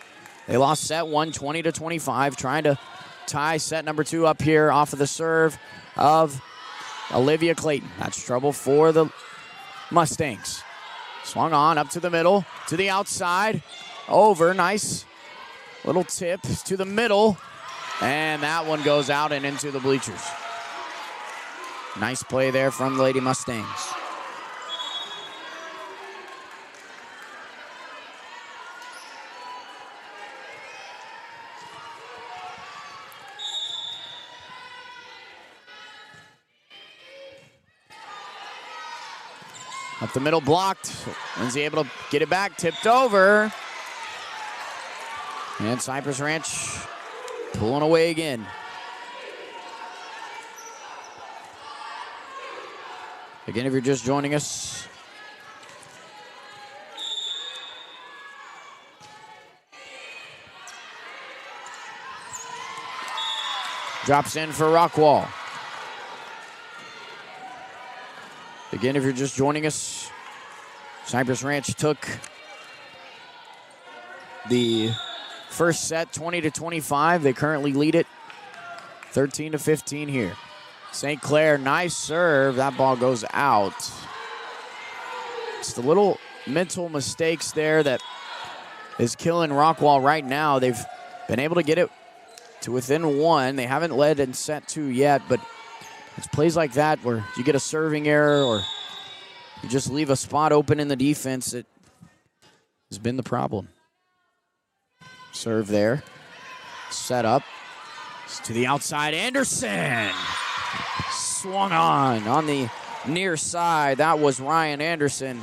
They lost set 1, 20-25, trying to tie set number 2 up here off of the serve of Olivia Clayton. That's trouble for the Mustangs. Swung on up to the middle, to the outside. over. Nice little tip to the middle. And that one goes out and into the bleachers. Nice play there from the Lady Mustangs. Up the middle, blocked. Lindsay able to get it back, tipped over. And Cypress Ranch pulling away again. Again, if you're just joining us, drops in for Rockwall. Again, if you're just joining us, Cypress Ranch took the first set 20-25. They currently lead it 13-15 here. St. Clair, nice serve. That ball goes out. It's the little mental mistakes there that is killing Rockwall right now. They've been able to get it to within one. They haven't led in set two yet, but it's plays like that where you get a serving error or you just leave a spot open in the defense that has been the problem. Serve there. Set up. It's to the outside. Anderson. Swung on the near side. That was Ryan Anderson.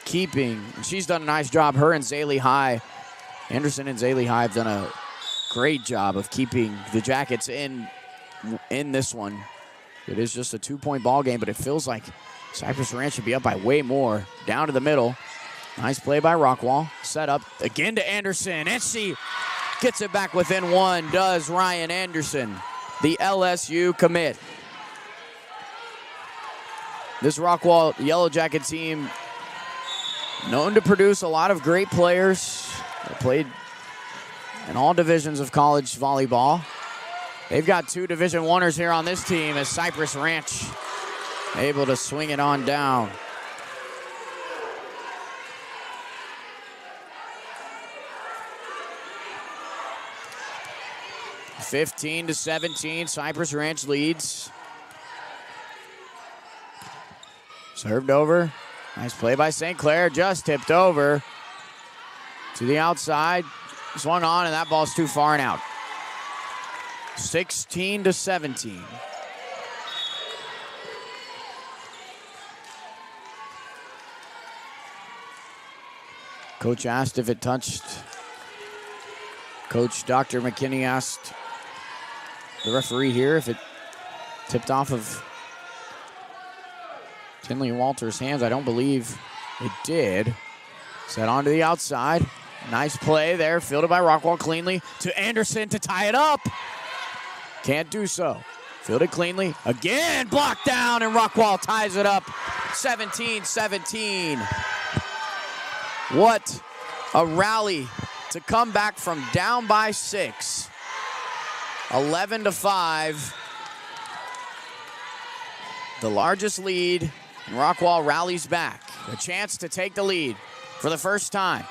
Keeping. She's done a nice job. Her and Zaylee High. Anderson and Zaylee High have done a great job of keeping the Jackets in this one. It is just a 2-point ball game, but it feels like Cypress Ranch should be up by way more. Down to the middle. Nice play by Rockwall. Set up again to Anderson, and she gets it back within one, does Ryan Anderson, the LSU commit. This Rockwall Yellow Jacket team, known to produce a lot of great players. They played in all divisions of college volleyball. They've got 2 Division Iers here on this team as Cypress Ranch able to swing it on down. (15-17), Cypress Ranch leads. Served over. Nice play by St. Clair, just tipped over to the outside. Swung on, and that ball's too far and out. 16-17. Coach asked if it touched. Coach Dr. McKinney asked the referee here if it tipped off of Tinley Walters' hands. I don't believe it did. Set on to the outside. Nice play there, fielded by Rockwall cleanly to Anderson to tie it up. Can't do so. Fielded cleanly. Again, blocked down, and Rockwall ties it up. 17-17. What a rally to come back from down by 6. 11-5. The largest lead, and Rockwall rallies back. A chance to take the lead for the first time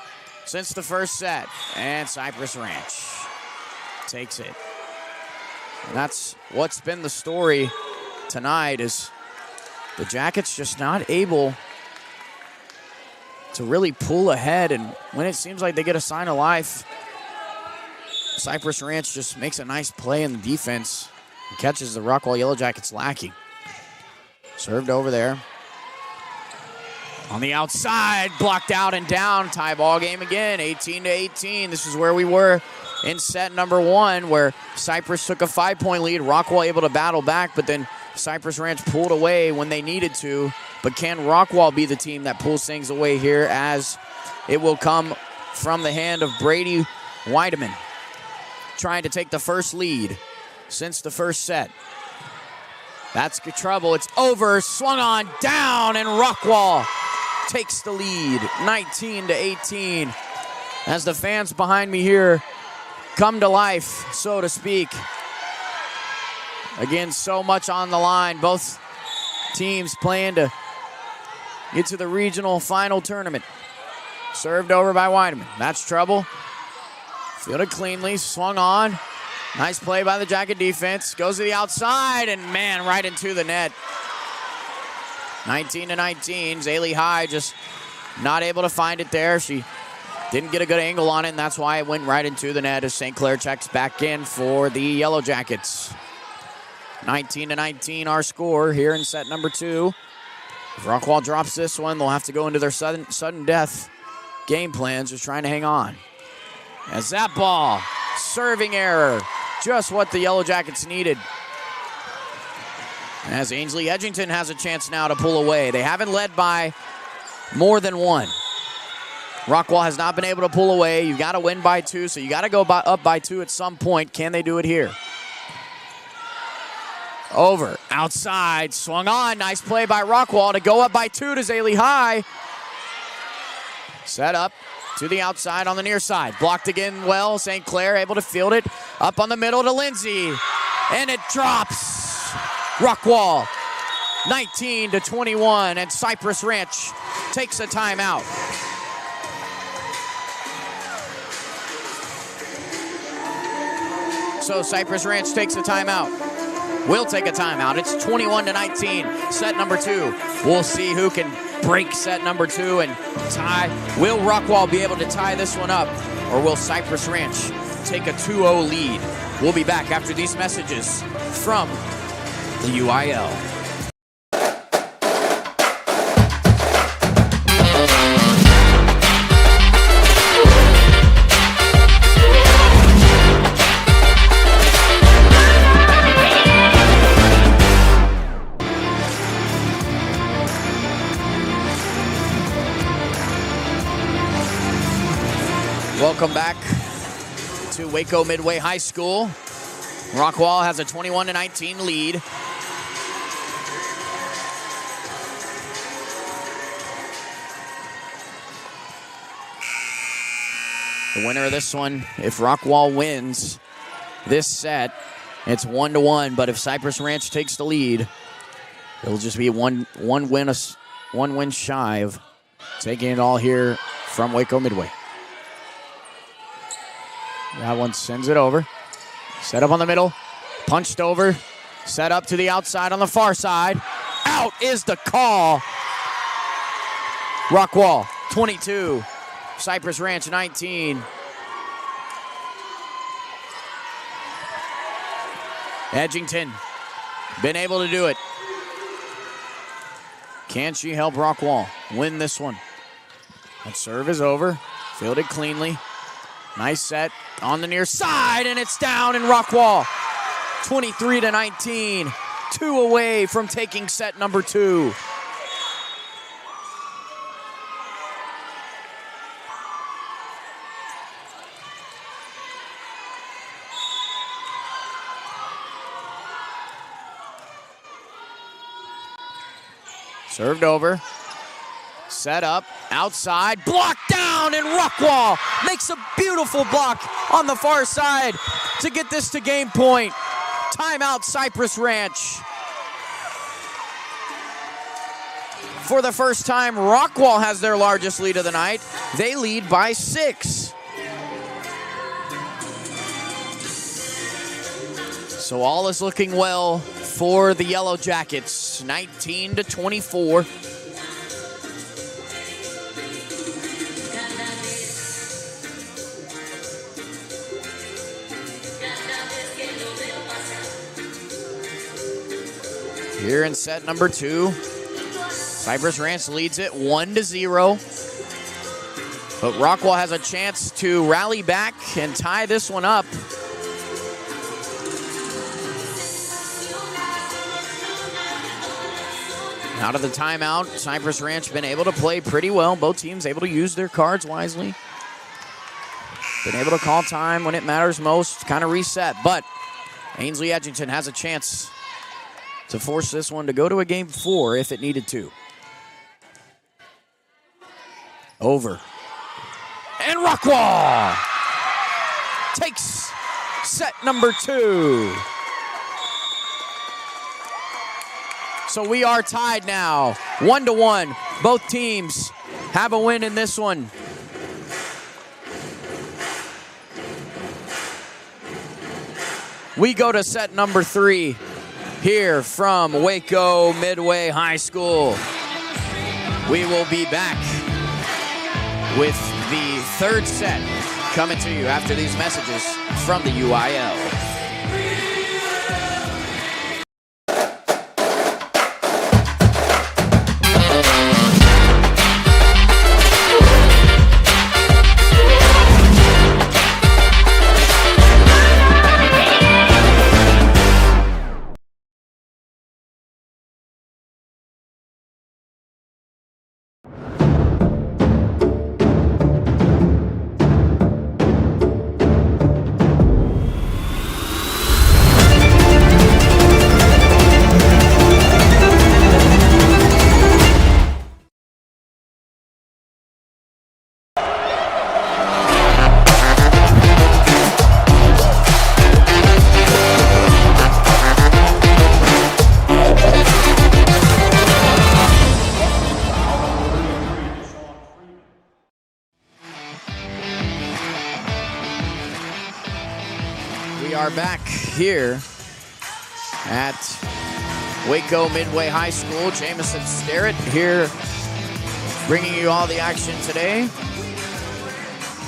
since the first set. And Cypress Ranch takes it. And that's what's been the story tonight, is the Jackets just not able to really pull ahead, and when it seems like they get a sign of life, Cypress Ranch just makes a nice play in the defense and catches the Rockwall Yellow Jackets lacking. Served over there. On the outside, blocked out and down. Tie ball game again, 18-18. This is where we were in set number 1, where Cypress took a 5-point lead. Rockwall able to battle back, but then Cypress Ranch pulled away when they needed to. But can Rockwall be the team that pulls things away here, as it will come from the hand of Brady Weideman, trying to take the first lead since the first set. That's good trouble. It's over, swung on, down, and Rockwall takes the lead, 19-18. As the fans behind me here come to life, so to speak. Again, so much on the line. Both teams playing to get to the regional final tournament. Served over by Weideman. That's trouble. Fielded cleanly, swung on. Nice play by the Jacket defense. Goes to the outside, and man, right into the net. 19-19. Zaylee High just not able to find it there. She didn't get a good angle on it, and that's why it went right into the net as St. Clair checks back in for the Yellow Jackets. 19-19 our score here in set number 2. If Rockwall drops this one, they'll have to go into their sudden death game plans, just trying to hang on. As that ball, serving error, just what the Yellow Jackets needed. As Ainsley Edgington has a chance now to pull away. They haven't led by more than one. Rockwall has not been able to pull away. You've got to win by 2, so you got to go up by 2 at some point. Can they do it here? Over, outside, swung on. Nice play by Rockwall to go up by 2 to Zaylee High. Set up to the outside on the near side. Blocked again well. St. Clair able to field it. Up on the middle to Lindsay. And it drops. Rockwall 19-21. And Cypress Ranch takes a timeout. So Cypress Ranch takes a timeout. We'll take a timeout. It's 21-19. Set number 2. We'll see who can break set number 2 and tie. Will Rockwall be able to tie this one up, or will Cypress Ranch take a 2-0 lead? We'll be back after these messages from the UIL. Welcome back to Waco Midway High School. Rockwall has a 21-19 lead. The winner of this one, if Rockwall wins this set, it's 1-1. But if Cypress Ranch takes the lead, it'll just be one win shy of taking it all here from Waco Midway. That one sends it over. Set up on the middle. Punched over. Set up to the outside on the far side. Out is the call. Rockwall 22. Cypress Ranch 19. Edgington been able to do it. Can she help Rockwall win this one? That serve is over. Fielded cleanly. Nice set on the near side, and it's down in Rockwall. 23-19. 2 away from taking set number 2. Served over. Set up, outside, blocked down, and Rockwall makes a beautiful block on the far side to get this to game point. Timeout, Cypress Ranch. For the first time, Rockwall has their largest lead of the night. They lead by 6. So all is looking well for the Yellow Jackets, 19-24. Here in set number 2, Cypress Ranch leads it 1-0. But Rockwall has a chance to rally back and tie this one up. Out of the timeout, Cypress Ranch been able to play pretty well. Both teams able to use their cards wisely. Been able to call time when it matters most, kind of reset. But Ainsley Edgington has a chance to force this one to go to a game 4 if it needed to. Over. And Rockwall takes set number 2. So we are tied now, 1-1. Both teams have a win in this one. We go to set number 3 here from Waco Midway High School. We will be back with the third set coming to you after these messages from the UIL. We are back here at Waco Midway High School. Jamison Sterrett here bringing you all the action today.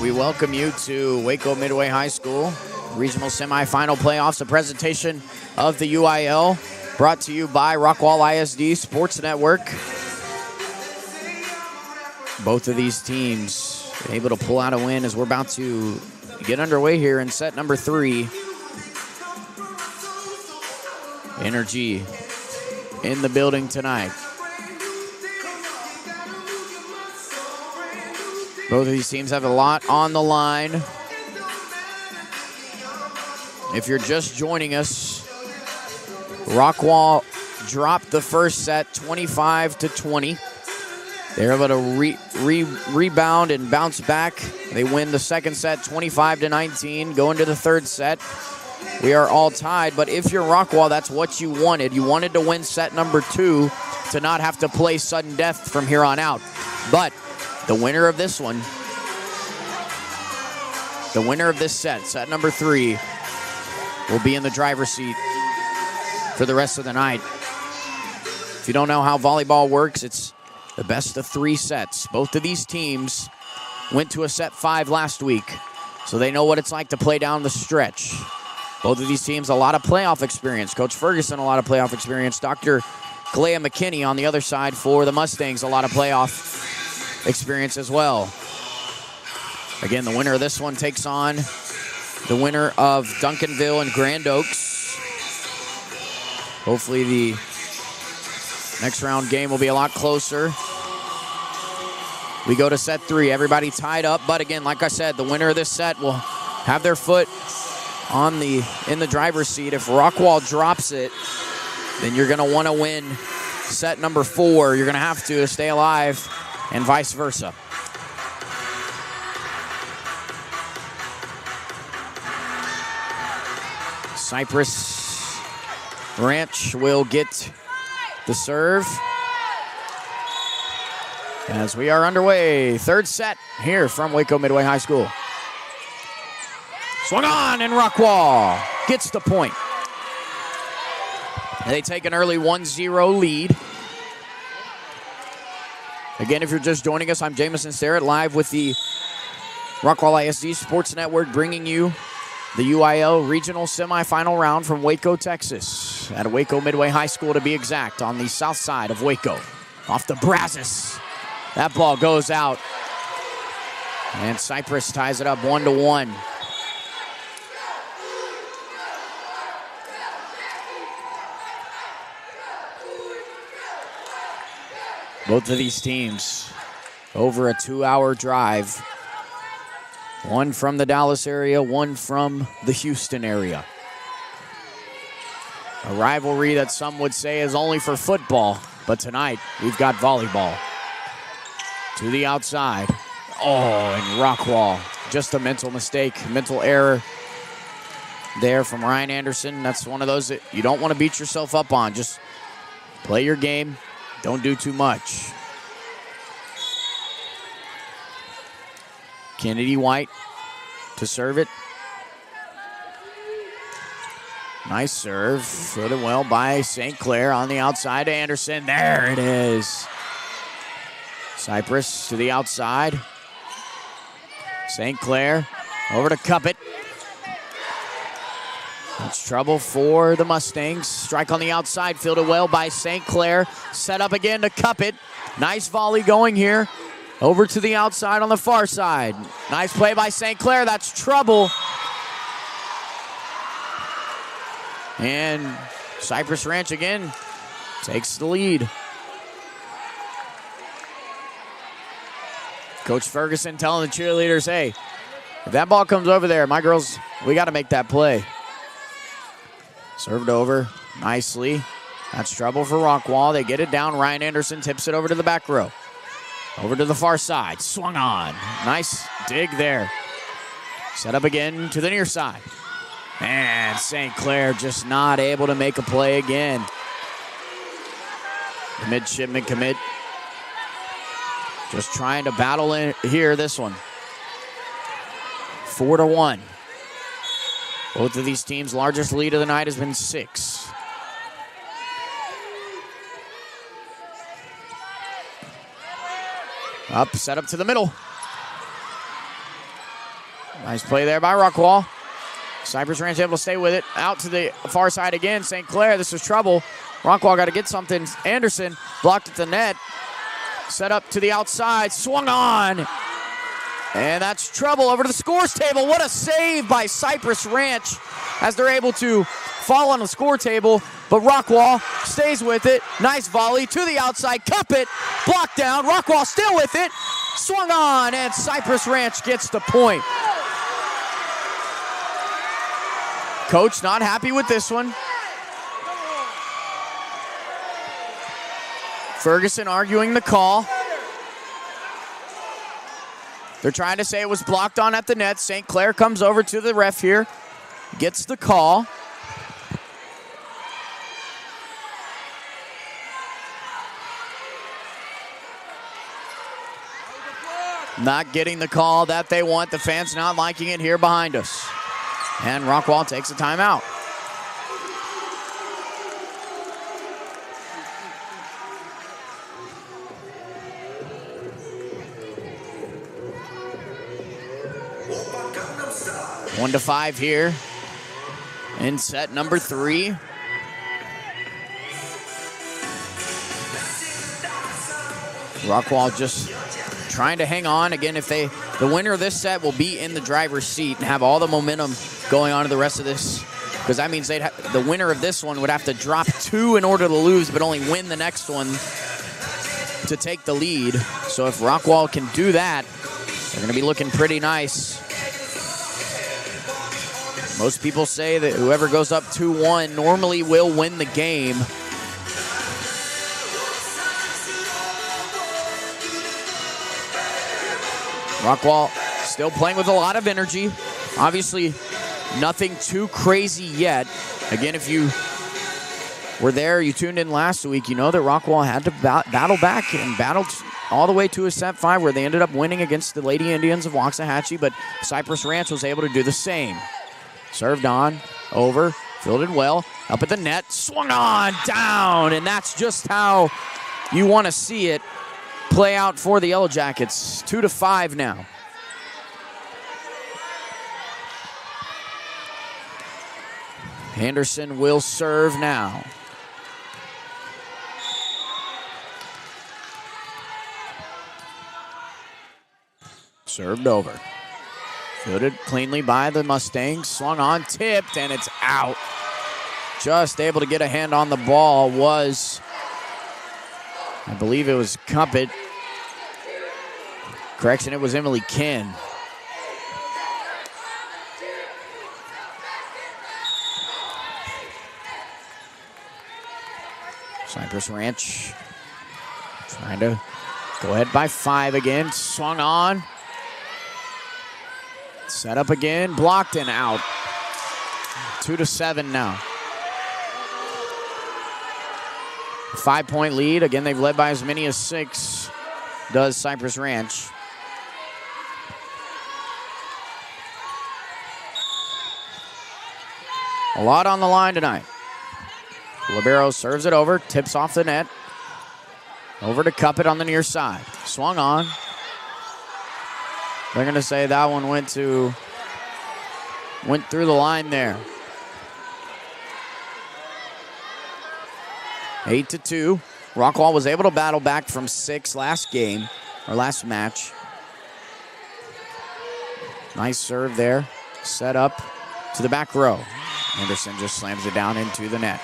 We welcome you to Waco Midway High School Regional Semifinal Playoffs, a presentation of the UIL brought to you by Rockwall ISD Sports Network. Both of these teams able to pull out a win as we're about to get underway here in set number 3. Energy in the building tonight. Both of these teams have a lot on the line. If you're just joining us, Rockwall dropped the first set 25-20. They're able to rebound and bounce back. They win the second set 25-19, go into the third set. We are all tied, but if you're Rockwall, that's what you wanted. You wanted to win set number 2 to not have to play sudden death from here on out. But the winner of this one, the winner of this set, set number 3, will be in the driver's seat for the rest of the night. If you don't know how volleyball works, it's the best of 3 sets. Both of these teams went to a set 5 last week, so they know what it's like to play down the stretch. Both of these teams, a lot of playoff experience. Coach Ferguson, a lot of playoff experience. Dr. Kalea McKinney on the other side for the Mustangs, a lot of playoff experience as well. Again, the winner of this one takes on the winner of Duncanville and Grand Oaks. Hopefully the next round game will be a lot closer. We go to set 3. Everybody tied up, but again, like I said, the winner of this set will have their foot in the driver's seat. If Rockwall drops it, then you're going to want to win set number 4. You're going to have to stay alive, and vice versa. Cypress Ranch will get the serve as we are underway. Third set here from Waco Midway High School. Swung on, and Rockwall gets the point. They take an early 1-0 lead. Again, if you're just joining us, I'm Jamison Sterrett, live with the Rockwall ISD Sports Network, bringing you the UIL Regional Semifinal round from Waco, Texas, at Waco Midway High School to be exact, on the south side of Waco. Off the Brazos. That ball goes out, and Cypress ties it up 1-1. Both of these teams over a 2-hour drive. One from the Dallas area, one from the Houston area. A rivalry that some would say is only for football, but tonight we've got volleyball. To the outside. Oh, and Rockwall. Just a mental mistake, mental error there from Ryan Anderson. That's one of those that you don't want to beat yourself up on. Just play your game. Don't do too much. Kennedy White to serve it. Nice serve. Fielded well by St. Clair on the outside to Anderson. There it is. Cypress to the outside. St. Clair over to Cuppet. That's trouble for the Mustangs. Strike on the outside, fielded well by St. Clair. Set up again to Cuppet. Nice volley going here. Over to the outside on the far side. Nice play by St. Clair. That's trouble. And Cypress Ranch again takes the lead. Coach Ferguson telling the cheerleaders, hey, if that ball comes over there, my girls, we got to make that play. Served over nicely. That's trouble for Rockwall. They get it down. Ryan Anderson tips it over to the back row. Over to the far side. Swung on. Nice dig there. Set up again to the near side. And St. Clair just not able to make a play again. The midshipman commit just trying to battle in here this one. 4-1. Both of these teams' largest lead of the night has been 6. Up, set up to the middle. Nice play there by Rockwall. Cypress Ranch able to stay with it. Out to the far side again. St. Clair, this is trouble. Rockwall got to get something. Anderson blocked at the net. Set up to the outside. Swung on. And that's trouble over to the scores table. What a save by Cypress Ranch as they're able to fall on the score table. But Rockwall stays with it. Nice volley to the outside. Cuppet blocked down. Rockwall still with it. Swung on, and Cypress Ranch gets the point. Coach not happy with this one. Ferguson arguing the call. They're trying to say it was blocked on at the net. St. Clair comes over to the ref here. Gets the call. Not getting the call that they want. The fans not liking it here behind us. And Rockwall takes a timeout. One to 5 here in set number 3. Rockwall just trying to hang on. Again, if the winner of this set will be in the driver's seat and have all the momentum going on to the rest of this, because that means the winner of this one would have to drop 2 in order to lose, but only win the next one to take the lead. So if Rockwall can do that, they're going to be looking pretty nice. Most people say that whoever goes up 2-1 normally will win the game. Rockwall still playing with a lot of energy. Obviously, nothing too crazy yet. Again, if you were there, you tuned in last week, you know that Rockwall had to battle back and battled all the way to a set 5 where they ended up winning against the Lady Indians of Waxahachie, but Cypress Ranch was able to do the same. Served on, over, fielded well, up at the net, swung on, down, and that's just how you want to see it play out for the Yellow Jackets. 2-5 now. Anderson will serve now. Served over. Fielded cleanly by the Mustangs. Swung on, tipped, and it's out. Just able to get a hand on the ball was, I believe it was Cuppet. Correction, it was Emily Ken. Cypress Ranch trying to go ahead by 5 again. Swung on. Set up again, blocked and out. 2-7 now. 5-point lead. Again, they've led by as many as 6, does Cypress Ranch. A lot on the line tonight. Libero serves it over, tips off the net. Over to Cup it on the near side. Swung on. They're going to say that one went through the line there. 8-2. Rockwall was able to battle back from 6 last game, or last match. Nice serve there. Set up to the back row. Anderson just slams it down into the net.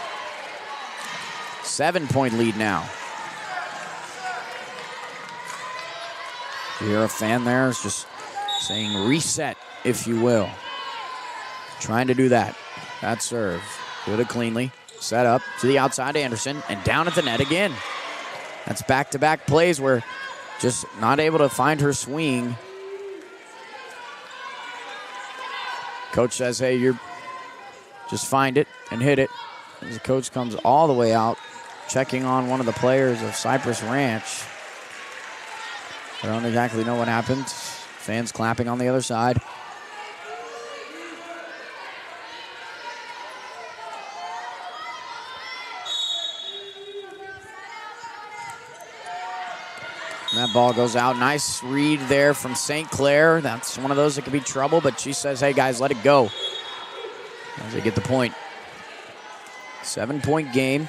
7-point lead now. You hear a fan there is just saying reset, if you will. Trying to do that. That serve. Good it cleanly. Set up to the outside, Anderson, and down at the net again. That's back-to-back plays where just not able to find her swing. Coach says, hey, you're just find it and hit it. As the coach comes all the way out, checking on one of the players of Cypress Ranch. I don't exactly know what happened. Fans clapping on the other side. And that ball goes out. Nice read there from St. Clair. That's one of those that could be trouble, but she says, hey, guys, let it go. As they get the point. 7-point game.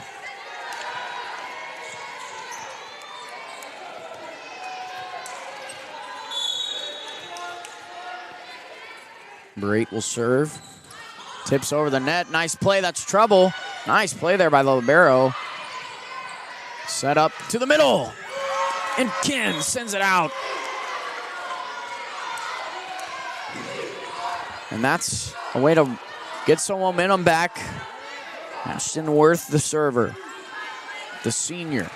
Brait will serve. Tips over the net. Nice play. That's trouble. Nice play there by the libero. Set up to the middle. And Ken sends it out. And that's a way to get some momentum back. Ashton Worth, the server, the senior.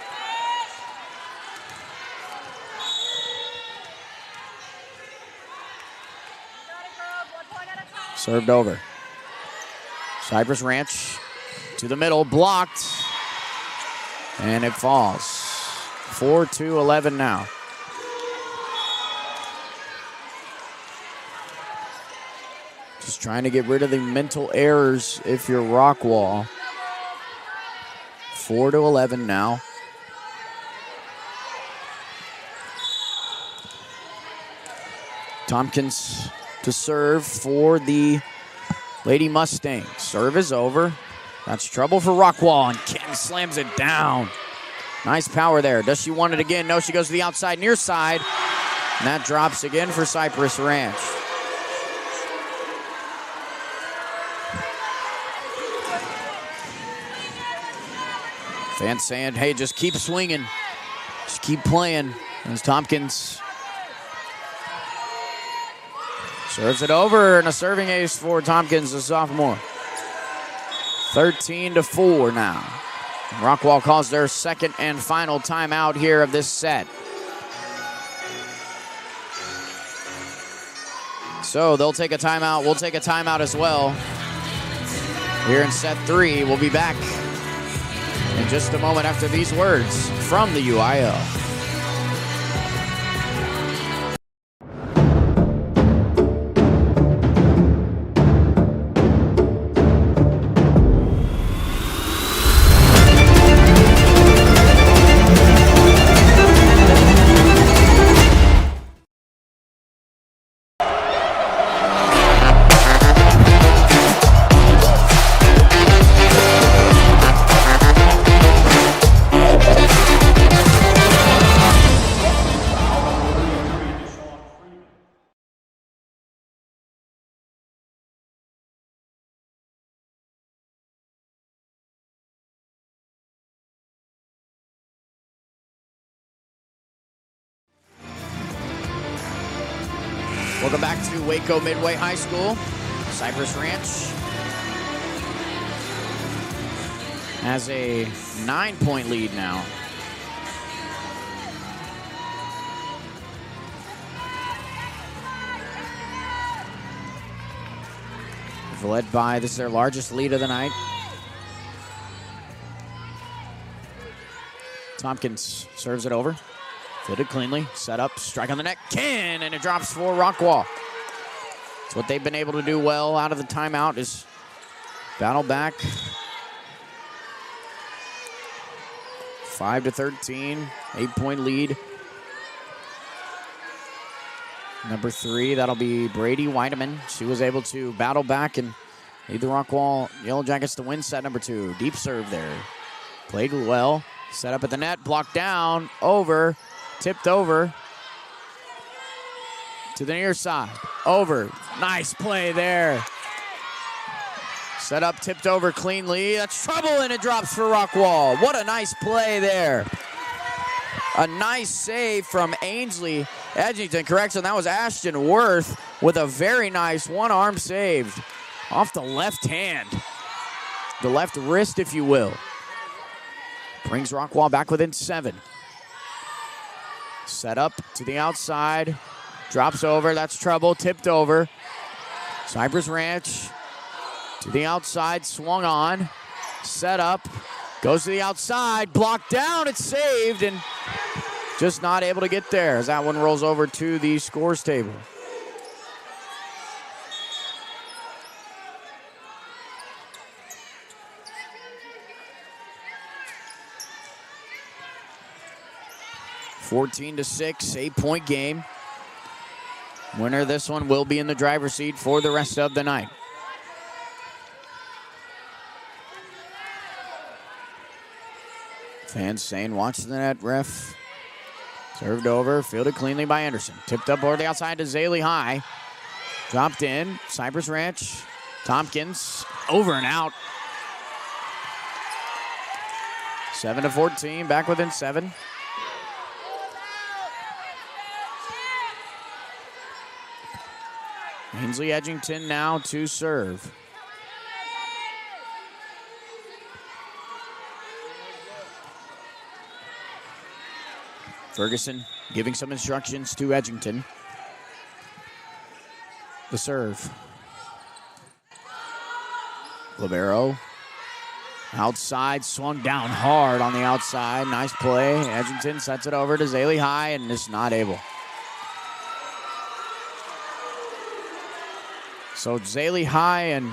Served over. Cypress Ranch to the middle, blocked. And it falls. 4-11 now. Just trying to get rid of the mental errors if you're Rockwall. 4-11 now. Tompkins to serve for the Lady Mustangs. Serve is over. That's trouble for Rockwall, and Ken slams it down. Nice power there. Does she want it again? No, she goes to the outside, near side. And that drops again for Cypress Ranch. Fans saying, hey, just keep swinging. Just keep playing. As Tompkins serves it over, and a serving ace for Tompkins, the sophomore. 13-4 now. Rockwall calls their second and final timeout here of this set. So they'll take a timeout. We'll take a timeout as well. Here in set 3, we'll be back in just a moment after these words from the UIL. Welcome back to Waco Midway High School. Cypress Ranch has a 9-point lead now. Led by, this is their largest lead of the night. Tompkins serves it over. Fitted cleanly, set up, strike on the net, and it drops for Rockwall. It's what they've been able to do well out of the timeout is Battle back. 5-13, 8-point lead. Number 3, that'll be Brady Weideman. She was able to battle back and lead the Rockwall Yellow Jackets to win set number 2. Deep serve there. Played well. Set up at the net, blocked down, over, tipped over to the near side. Over. Nice play there. Set up, tipped over cleanly. That's trouble, and it drops for Rockwall. What a nice play there. A nice save from Ainsley Edgington. Correction, that was Ashton Worth with a very nice one-arm save off the left hand. The left wrist, if you will. Brings Rockwall back within 7. Set up to the outside. Drops over. That's trouble. Tipped over. Cypress Ranch to the outside. Swung on. Set up. Goes to the outside. Blocked down. It's saved. And just not able to get there as that one rolls over to the scores table. (14-6), 8-point game. Winner of this one will be in the driver's seat for the rest of the night. Fans saying, watch the net, ref. Served over, fielded cleanly by Anderson. Tipped up over the outside to Zaylee High. Dropped in, Cypress Ranch. Tompkins, over and out. 7-14, back within 7. Ainsley Edgington now to serve. Ferguson giving some instructions to Edgington. The serve. Libero. Outside, swung down hard on the outside. Nice play. Edgington sets it over to Zaylee High and is not able. So Zaylee High and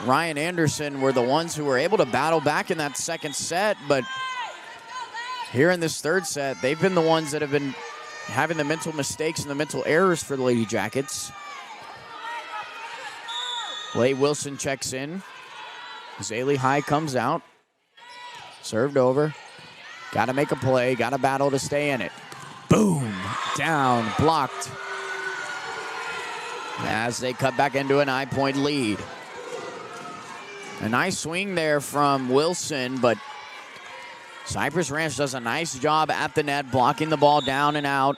Ryan Anderson were the ones who were able to battle back in that second set, but here in this third set, they've been the ones that have been having the mental mistakes and the mental errors for the Lady Jackets. Leigh Wilson checks in. Zaylee High comes out. Served over. Got to make a play. Got to battle to stay in it. Boom. Down. Blocked. As they cut back into a 9-point lead. A nice swing there from Wilson, but Cypress Ranch does a nice job at the net, blocking the ball down and out.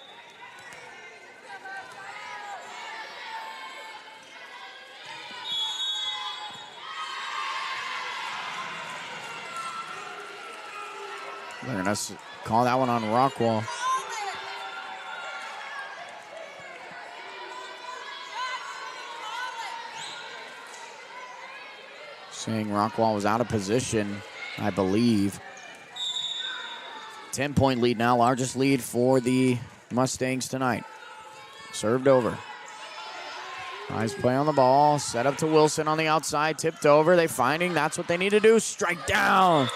They're going to call that one on Rockwall. Saying Rockwall was out of position, I believe. 10-point lead now, largest lead for the Mustangs tonight. Served over. Nice play on the ball. Set up to Wilson on the outside. Tipped over. They finding that's what they need to do. Strike down.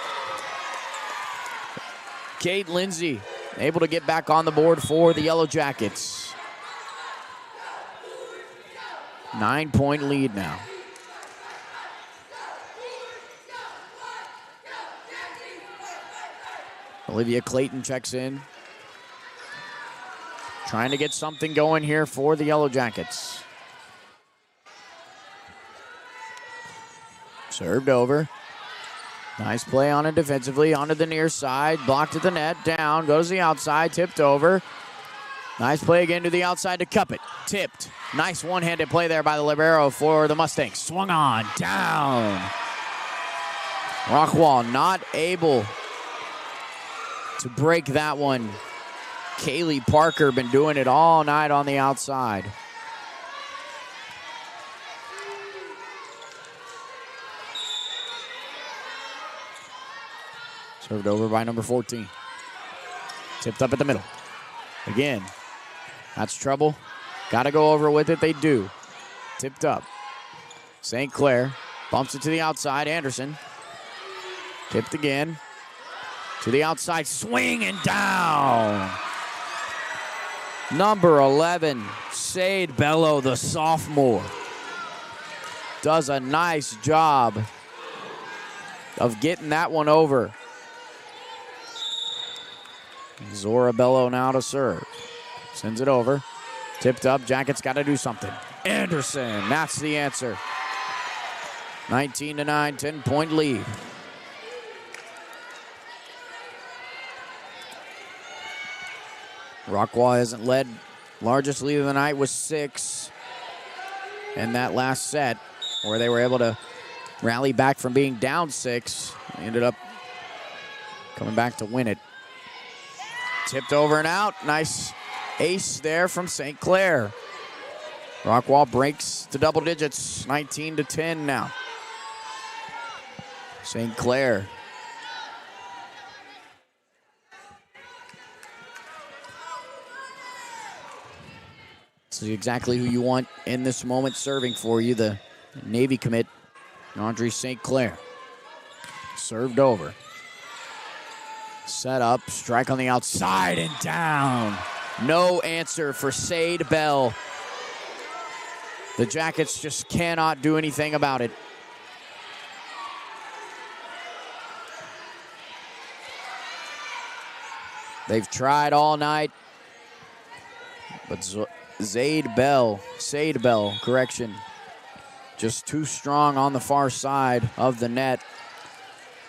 Kate Lindsay able to get back on the board for the Yellow Jackets. 9-point lead now. Olivia Clayton checks in. Trying to get something going here for the Yellow Jackets. Served over. Nice play on it defensively. Onto the near side. Blocked at the net. Down. Goes to the outside. Tipped over. Nice play again to the outside to cup it. Tipped. Nice one-handed play there by the libero for the Mustangs. Swung on. Down. Rockwall not able to break that one. Kaylee Parker been doing it all night on the outside. Served over by number 14. Tipped up at the middle. Again, that's trouble. Got to go over with it. They do. Tipped up. St. Clair Bumps it to the outside. Anderson. Tipped again. To the outside. Swing and down. Number 11, Sade Bello, the sophomore, does a nice job of getting that one over. Zora Bello now to serve. Sends it over. Tipped up. Jackets got to do something. Anderson, that's the answer. 19-9, 10-point lead. Rockwall hasn't led. Largest lead of the night was 6 in that last set, where they were able to rally back from being down 6. They ended up coming back to win it. Tipped over and out. Nice ace there from St. Clair. Rockwall breaks to double digits, 19-10 now. St. Clair. This is exactly who you want in this moment serving for you, the Navy commit, Andre St. Clair. Served over. Set up, strike on the outside and down. No answer for Sade Bell. The Jackets just cannot do anything about it. They've tried all night, but Sade Bell, just too strong on the far side of the net.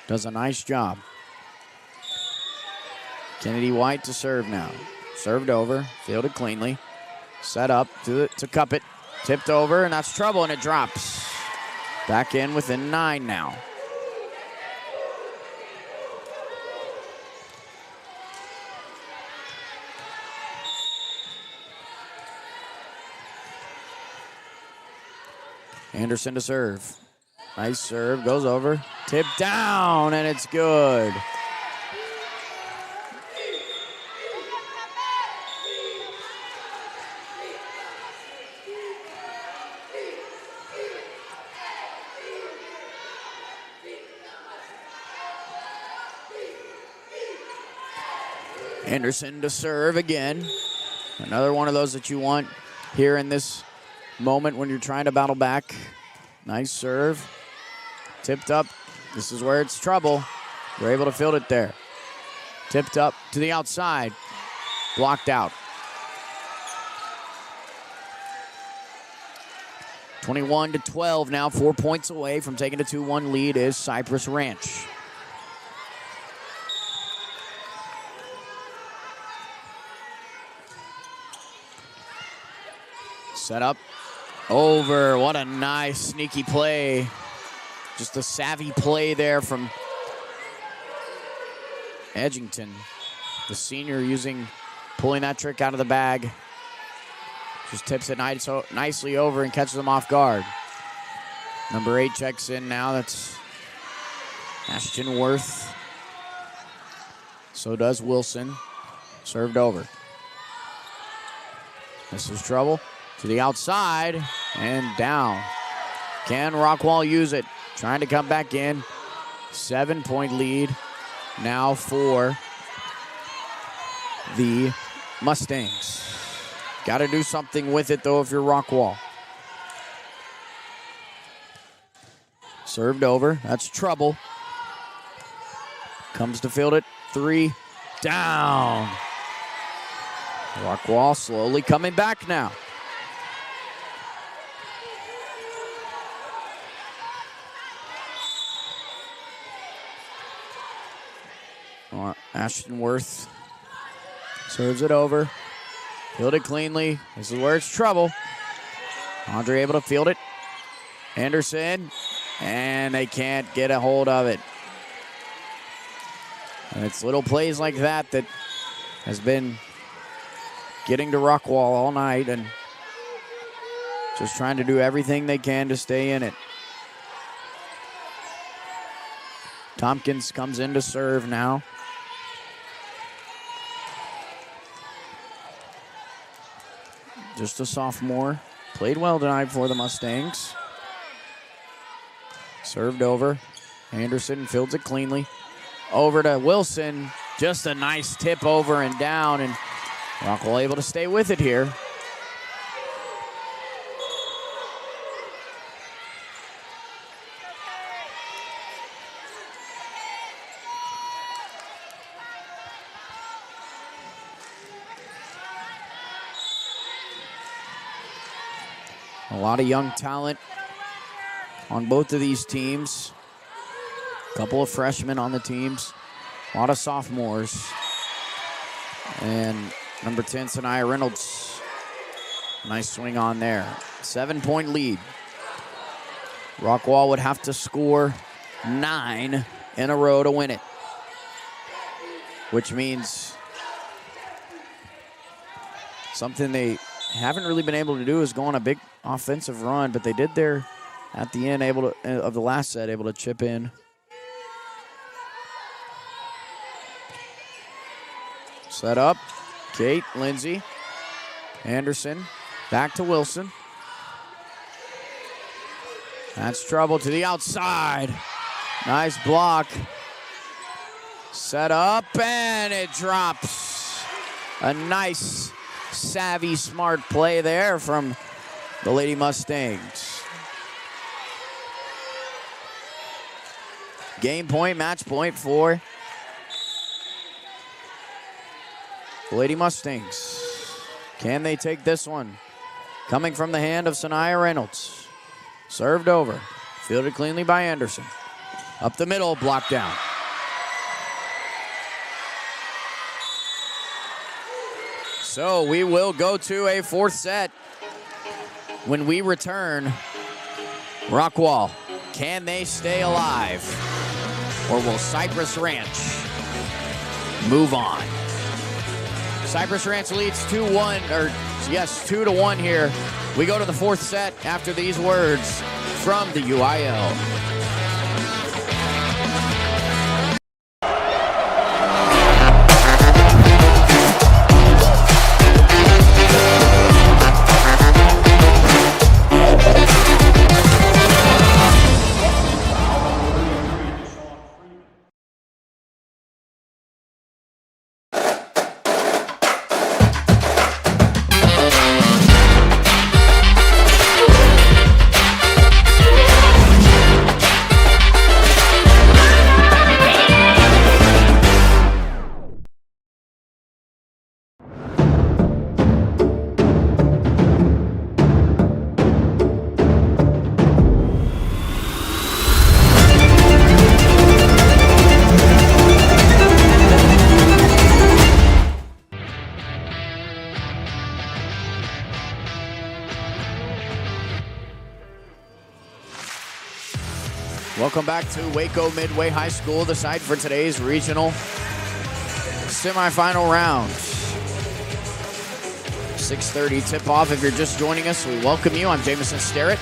Does a nice job. Kennedy White to serve now. Served over, fielded cleanly. Set up to cup it. Tipped over, and that's trouble, and it drops. Back in within 9 now. Anderson to serve. Nice serve, goes over. Tipped down, and it's good. Anderson to serve again. Another one of those that you want here in this moment when you're trying to battle back. Nice serve. Tipped up. This is where it's trouble. We're able to field it there. Tipped up to the outside. Blocked out. 21-12 now. 4 points away from taking a 2-1 lead is Cypress Ranch. Set up, over, what a nice sneaky play. Just a savvy play there from Edgington. The senior pulling that trick out of the bag. Just tips it nicely over and catches them off guard. Number 8 checks in now, that's Ashton Worth. So does Wilson, served over. This is trouble. To the outside and down. Can Rockwall use it? Trying to come back in. 7-point lead now for the Mustangs. Got to do something with it though if you're Rockwall. Served over. That's trouble. Comes to field it. 3 down. Rockwall slowly coming back now. Ashton Worth serves it over. Fielded cleanly. This is where it's trouble. Andre able to field it. Anderson. And they can't get a hold of it. And it's little plays like that that has been getting to Rockwall all night and just trying to do everything they can to stay in it. Tompkins comes in to serve now. Just a sophomore. Played well tonight for the Mustangs. Served over. Anderson fields it cleanly. Over to Wilson. Just a nice tip over and down, and Rockwall able to stay with it here. A lot of young talent on both of these teams. A couple of freshmen on the teams. A lot of sophomores. And number 10, Sanaya Reynolds. Nice swing on there. 7-point lead. Rockwall would have to score 9 in a row to win it, which means something they haven't really been able to do is go on a big offensive run, but they did there at the end, able to of the last set, able to chip in. Set up, Kate, Lindsay, Anderson, back to Wilson. That's trouble to the outside. Nice block. Set up, and it drops. A nice, savvy, smart play there from the Lady Mustangs. Game point, match point for the Lady Mustangs. Can they take this one? Coming from the hand of Sanaya Reynolds. Served over. Fielded cleanly by Anderson. Up the middle, blocked down. So we will go to a fourth set. When we return, Rockwall, can they stay alive? Or will Cypress Ranch move on? Cypress Ranch leads 2-1, or yes, 2-1 here. We go to the fourth set after these words from the UIL. Welcome back to Waco Midway High School, the site for today's regional semifinal round. 6:30 tip-off. If you're just joining us, we welcome you. I'm Jamison Sterrett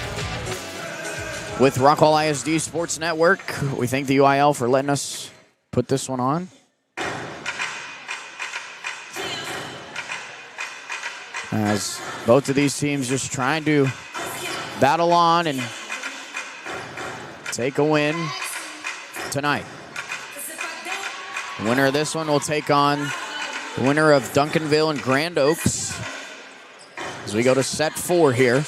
with Rockwall ISD Sports Network. We thank the UIL for letting us put this one on. As both of these teams just trying to battle on and take a win tonight. The winner of this one will take on the winner of Duncanville and Grand Oaks as we go to set 4 here.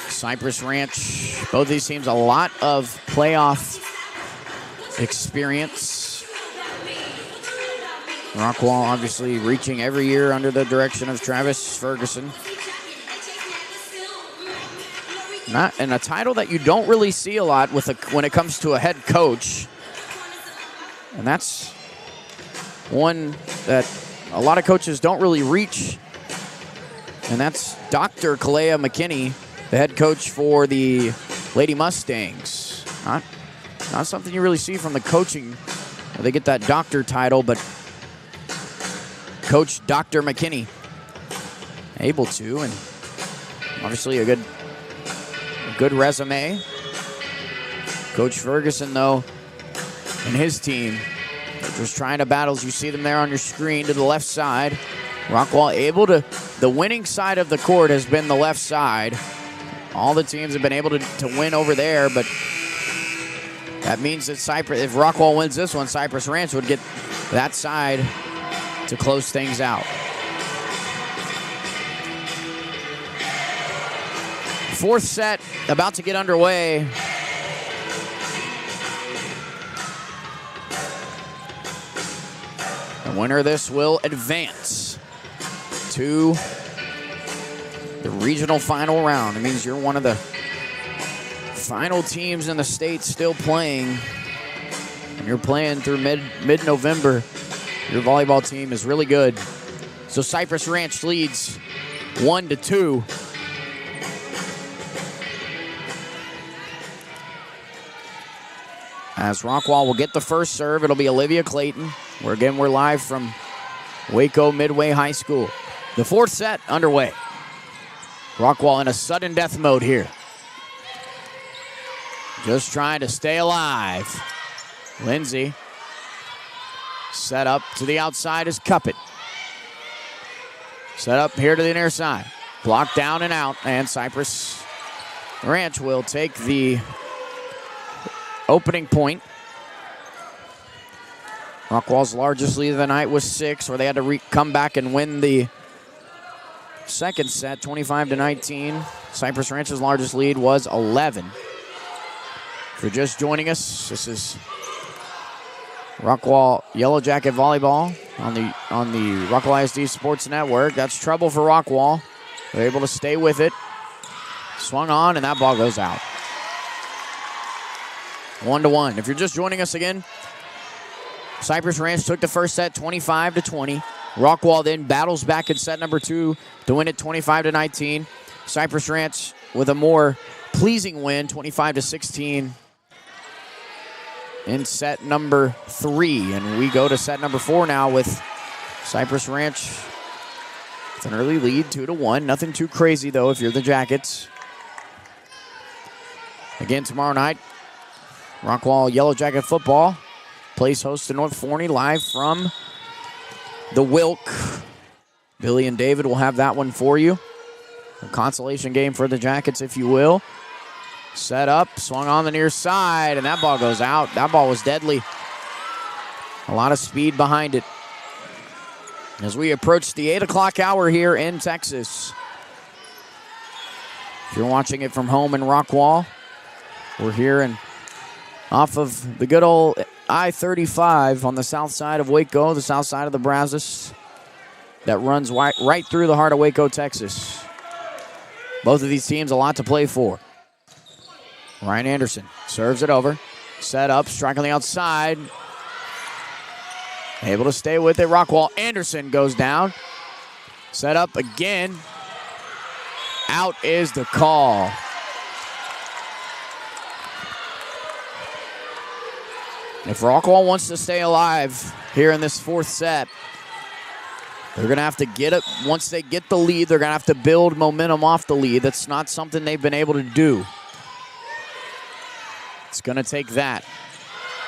Cypress Ranch, both these teams, a lot of playoff experience. Rockwall obviously reaching every year under the direction of Travis Ferguson. And a title that you don't really see a lot with when it comes to a head coach. And that's one that a lot of coaches don't really reach. And that's Dr. Kalea McKinney, the head coach for the Lady Mustangs. Not something you really see from the coaching. They get that doctor title, but Coach Dr. McKinney able to, and obviously a good resume. Coach Ferguson, though, and his team, just trying to battle. You see them there on your screen to the left side. Rockwall able to, the winning side of the court has been the left side. All the teams have been able to win over there, but that means that Cypress, if Rockwall wins this one, Cypress Ranch would get that side to close things out. Fourth set about to get underway. The winner of this will advance to the regional final round. It means you're one of the final teams in the state still playing. And you're playing through mid-November. Your volleyball team is really good. So Cypress Ranch leads 1-2. As Rockwall will get the first serve, it'll be Olivia Clayton. We're live from Waco Midway High School. The fourth set underway. Rockwall in a sudden death mode here. Just trying to stay alive. Lindsay. Set up to the outside is Cuppet. Set up here to the near side. Blocked down and out, and Cypress Ranch will take the opening point. Rockwall's largest lead of the night was 6, where they had to come back and win the second set, 25-19. Cypress Ranch's largest lead was 11. If you're just joining us, this is Rockwall Yellow Jacket Volleyball on the Rockwall ISD Sports Network. That's trouble for Rockwall. They're able to stay with it. Swung on, and that ball goes out. 1-1. If you're just joining us again, Cypress Ranch took the first set 25-20. Rockwall then battles back in set number 2 to win it 25-19. Cypress Ranch with a more pleasing win, 25-16 in set number 3. And we go to set number 4 now with Cypress Ranch with an early lead, 2-1. Nothing too crazy, though, if you're the Jackets. Again, tomorrow night, Rockwall Yellow Jacket football plays host to North Forney live from the Wilk. Billy and David will have that one for you. A consolation game for the Jackets, if you will. Set up, swung on the near side, and that ball goes out. That ball was deadly. A lot of speed behind it. As we approach the 8 o'clock hour here in Texas. If you're watching it from home in Rockwall, we're here and off of the good old I-35 on the south side of Waco, the south side of the Brazos, that runs right through the heart of Waco, Texas. Both of these teams a lot to play for. Ryan Anderson serves it over. Set up, strike on the outside. Able to stay with it. Rockwall. Anderson goes down. Set up again. Out is the call. If Rockwall wants to stay alive here in this fourth set, they're going to have to get it. Once they get the lead, they're going to have to build momentum off the lead. That's not something they've been able to do. It's going to take that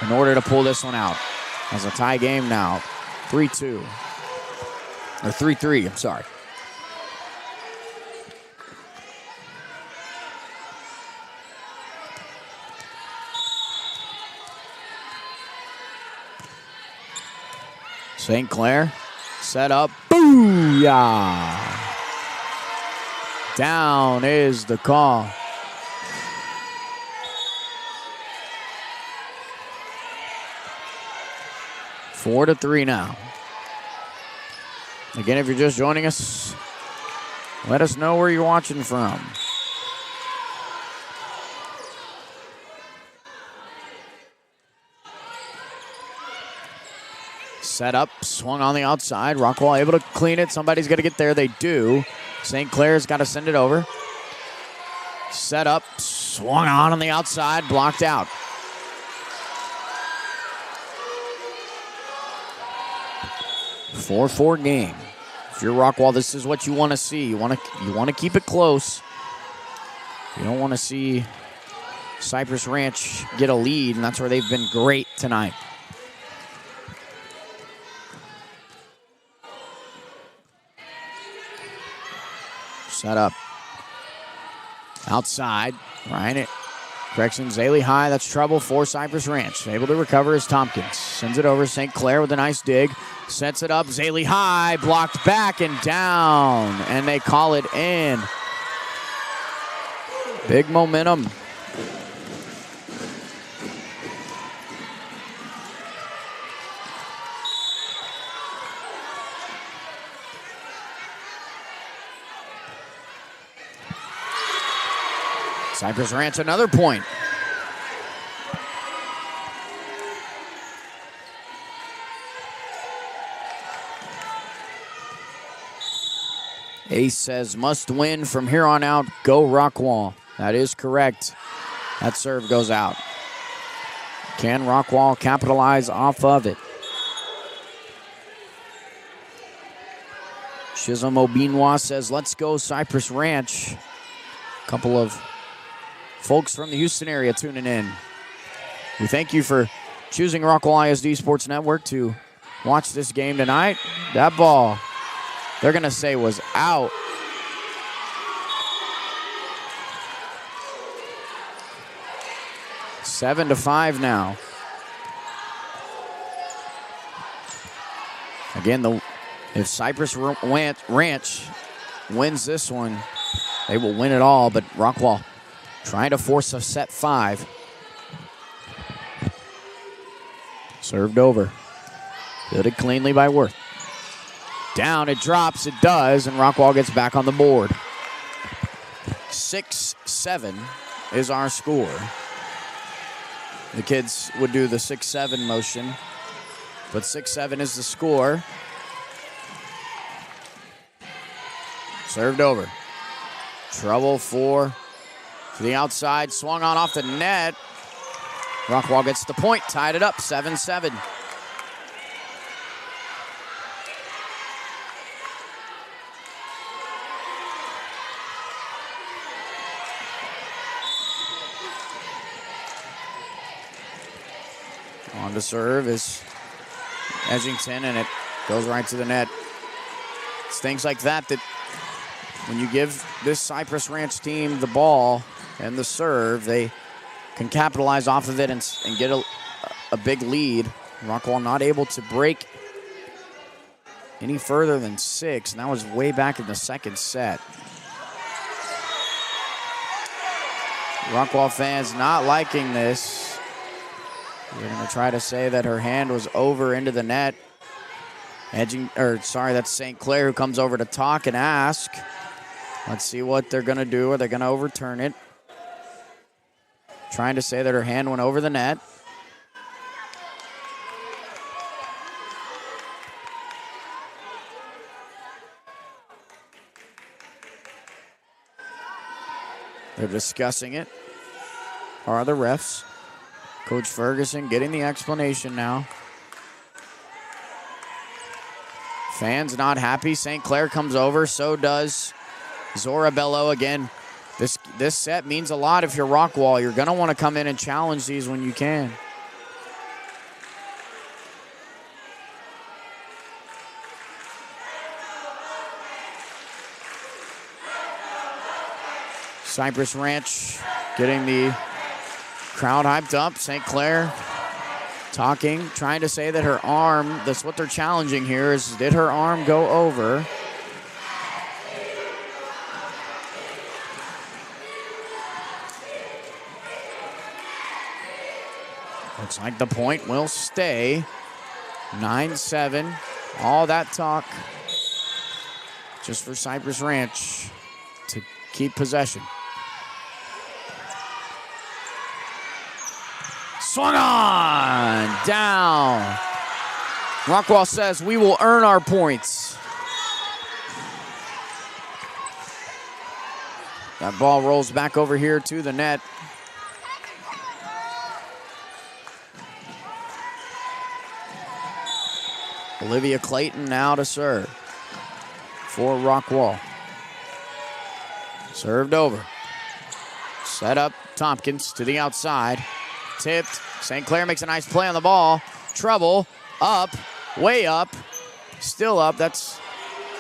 in order to pull this one out. As a tie game now, 3-2. Or 3-3, I'm sorry. St. Clair, set up, booyah! Down is the call. Four to 3 now. Again, if you're just joining us, let us know where you're watching from. Set up, swung on the outside. Rockwall able to clean it. Somebody's got to get there. They do. St. Clair's got to send it over. Set up, swung on the outside, blocked out. 4-4 game. If you're Rockwall, this is what you want to see. You want to keep it close. You don't want to see Cypress Ranch get a lead, and that's where they've been great tonight. Set up. Outside, Zaley high, that's trouble for Cypress Ranch. Able to recover is Tompkins. Sends it over, St. Clair with a nice dig. Sets it up, Zaley high, blocked back and down. And they call it in. Big momentum. Cypress Ranch another point. Ace says must win from here on out. Go Rockwall. That is correct. That serve goes out. Can Rockwall capitalize off of it? Chisholm Obinwa says let's go Cypress Ranch. A couple of folks from the Houston area tuning in. We thank you for choosing Rockwall ISD Sports Network to watch this game tonight. That ball, they're going to say was out. Seven to 5 now. Again, if Cypress Ranch wins this one, they will win it all, but Rockwall trying to force a set 5. Served over. Fielded cleanly by Worth. Down, it drops, it does, and Rockwall gets back on the board. 6-7 is our score. The kids would do the 6-7 motion, but 6-7 is the score. Served over. Trouble for the outside, swung on off the net. Rockwall gets the point, tied it up, 7-7. On to serve is Edgington, and it goes right to the net. It's things like that when you give this Cypress Ranch team the ball and the serve, they can capitalize off of it and get a big lead. Rockwall not able to break any further than 6, and that was way back in the second set. Rockwall fans not liking this. They're going to try to say that her hand was over into the net. That's St. Clair who comes over to talk and ask. Let's see what they're going to do. Are they going to overturn it? Trying to say that her hand went over the net. They're discussing it. Are the refs? Coach Ferguson getting the explanation now. Fans not happy. St. Clair comes over. So does Zora Bello. Again, this set means a lot if you're Rockwall. You're going to want to come in and challenge these when you can. Cypress Ranch getting the crowd hyped up. St. Clair talking, trying to say that her arm, that's what they're challenging here, is did her arm go over? Looks like the point will stay. 9-7. All that talk just for Cypress Ranch to keep possession. Swung on, down. Rockwall says we will earn our points. That ball rolls back over here to the net. Olivia Clayton now to serve for Rockwall. Served over. Set up, Tompkins to the outside. Tipped. St. Clair makes a nice play on the ball. Trouble. Up. Way up. Still up. That's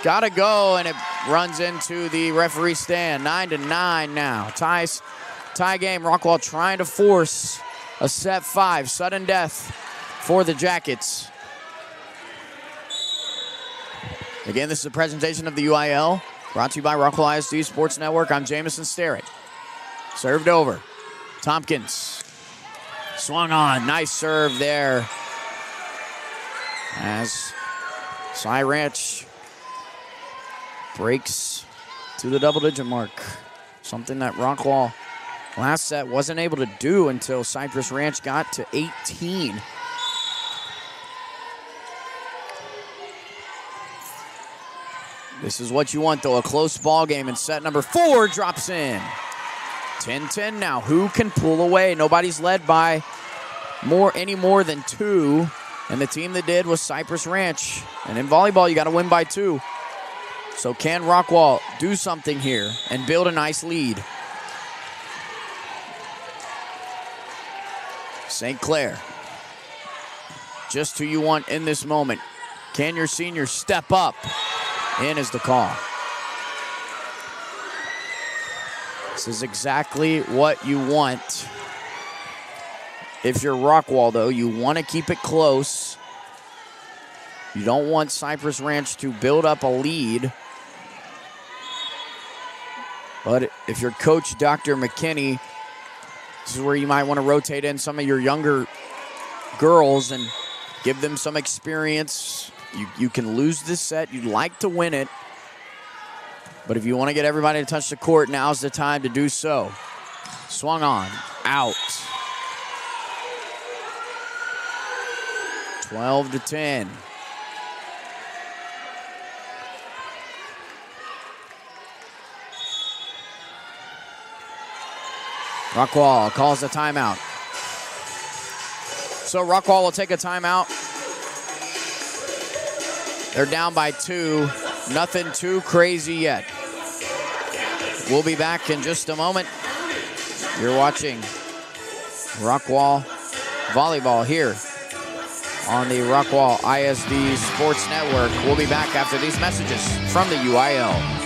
gotta go, and it runs into the referee stand. 9-9 now. Tie game. Rockwall trying to force a set 5. Sudden death for the Jackets. Again, this is a presentation of the UIL, brought to you by Rockwall ISD Sports Network. I'm Jamison Sterrett. Served over. Tompkins swung on. Nice serve there as Cy Ranch breaks to the double-digit mark. Something that Rockwall last set wasn't able to do until Cypress Ranch got to 18. This is what you want, though, a close ball game, and set number 4 drops in. 10-10 now. Who can pull away? Nobody's led by any more than 2, and the team that did was Cypress Ranch. And in volleyball, you got to win by 2. So can Rockwall do something here and build a nice lead? St. Clair, just who you want in this moment. Can your senior step up? In is the call. This is exactly what you want. If you're Rockwall, though, you want to keep it close. You don't want Cypress Ranch to build up a lead. But if you're Coach Dr. McKinney, this is where you might want to rotate in some of your younger girls and give them some experience. You can lose this set. You'd like to win it. But if you want to get everybody to touch the court, now's the time to do so. Swung on. Out. 12-10. Rockwall calls a timeout. So Rockwall will take a timeout. They're down by 2. Nothing too crazy yet. We'll be back in just a moment. You're watching Rockwall Volleyball here on the Rockwall ISD Sports Network. We'll be back after these messages from the UIL.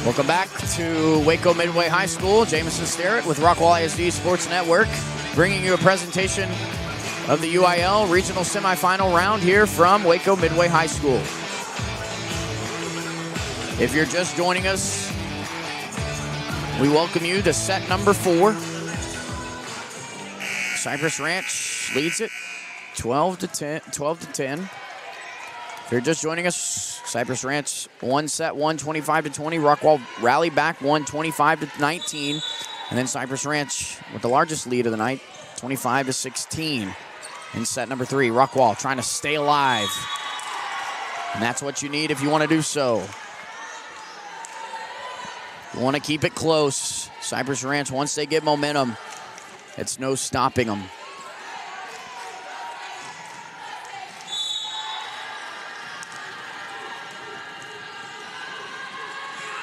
Welcome back to Waco Midway High School. Jamison Sterrett with Rockwall ISD Sports Network, bringing you a presentation of the UIL Regional Semifinal round here from Waco Midway High School. If you're just joining us, we welcome you to set number 4. Cypress Ranch leads it 12-10. If you're just joining us, Cypress Ranch won set 1, 25-20. Rockwall rallied back, won 25-19. And then Cypress Ranch with the largest lead of the night, 25-16 in set number 3. Rockwall trying to stay alive. And that's what you need if you want to do so. You want to keep it close. Cypress Ranch, once they get momentum, it's no stopping them.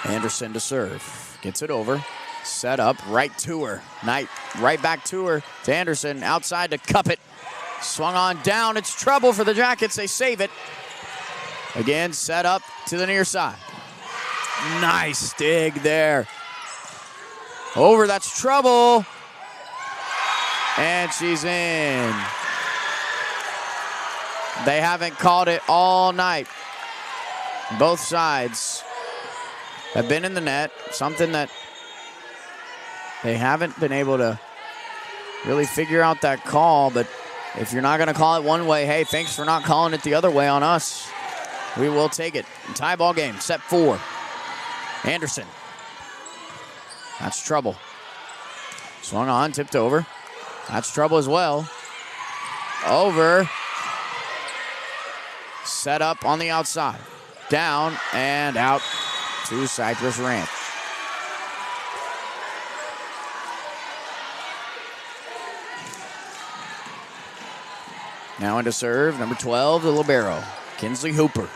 Anderson to serve. Gets it over. Set up. Right to her. Right back to her. To Anderson. Outside to cup it. Swung on down. It's trouble for the Jackets. They save it. Again, set up to the near side. Nice dig there. Over. That's trouble. And she's in. They haven't called it all night. Both sides have been in the net, something that they haven't been able to really figure out that call. But if you're not going to call it one way, hey, thanks for not calling it the other way on us. We will take it. Tie ball game, set 4. Anderson. That's trouble. Swung on, tipped over. That's trouble as well. Over. Set up on the outside. Down and out to Cypress Ranch. Now into serve, number 12, the libero, Kinsley Hooper.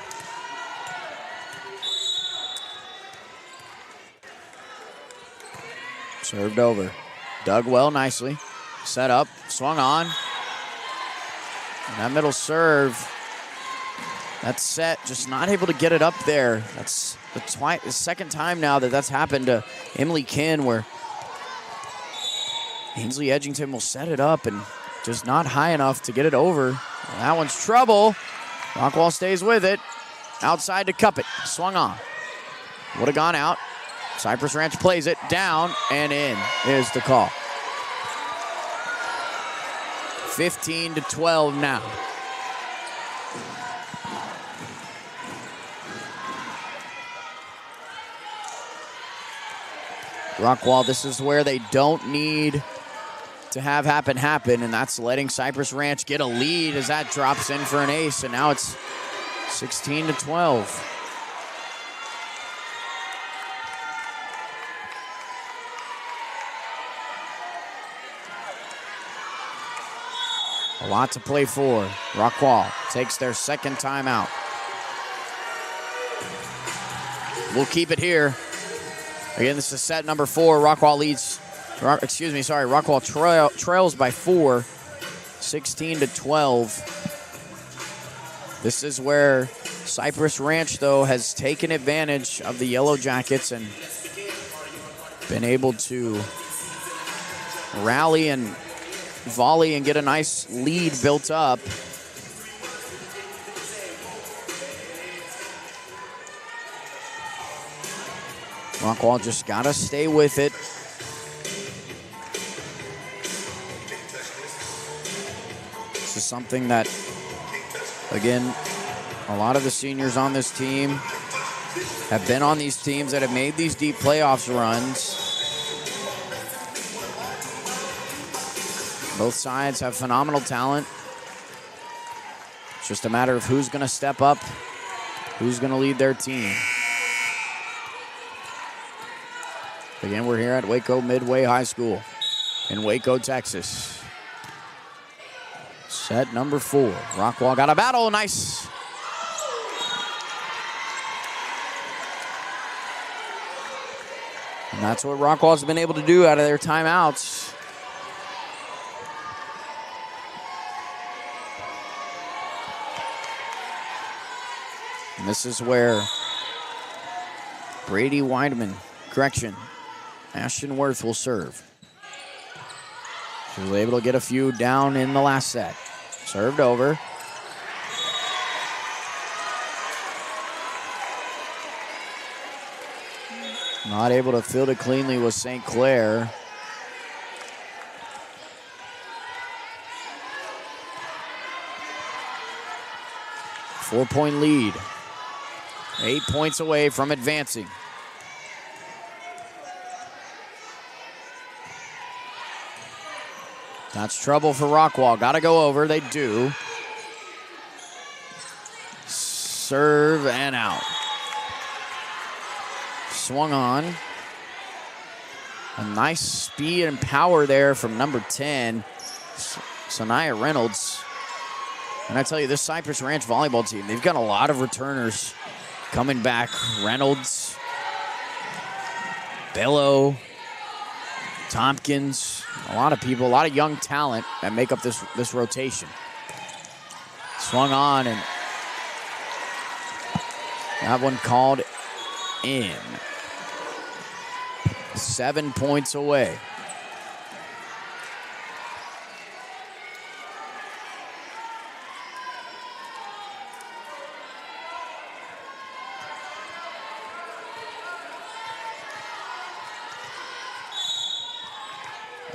Served over. Dug well nicely. Set up, swung on. And that middle serve, that's set, just not able to get it up there. That's the second time now that's happened to Emily Kinn, where Ainsley Edgington will set it up and just not high enough to get it over. And that one's trouble. Rockwall stays with it. Outside to cup it. Swung on. Would have gone out. Cypress Ranch plays it down and in is the call. 15-12 now. Rockwall, this is where they don't need to have happen, and that's letting Cypress Ranch get a lead as that drops in for an ace, and now it's 16-12. A lot to play for. Rockwall takes their second timeout. We'll keep it here. Again, this is set number 4. Rockwall trails by 4, 16-12. This is where Cypress Ranch, though, has taken advantage of the Yellow Jackets and been able to rally and volley and get a nice lead built up. Rockwall just got to stay with it. This is something that, again, a lot of the seniors on this team have been on these teams that have made these deep playoffs runs. Both sides have phenomenal talent. It's just a matter of who's going to step up, who's going to lead their team. Again, we're here at Waco Midway High School in Waco, Texas. Set number 4. Rockwall got a battle. Nice. And that's what Rockwall's been able to do out of their timeouts. And this is where Brady Weidman, Ashton Worth will serve. She was able to get a few down in the last set. Served over. Not able to field it cleanly with St. Clair. Four-point lead. 8 points away from advancing. That's trouble for Rockwall. Got to go over. They do. Serve and out. Swung on. A nice speed and power there from number 10, Sanaya Reynolds. And I tell you, this Cypress Ranch volleyball team, they've got a lot of returners coming back. Reynolds, Bello, Tompkins, a lot of people, a lot of young talent that make up this rotation. Swung on, and that one called in. 7 points away.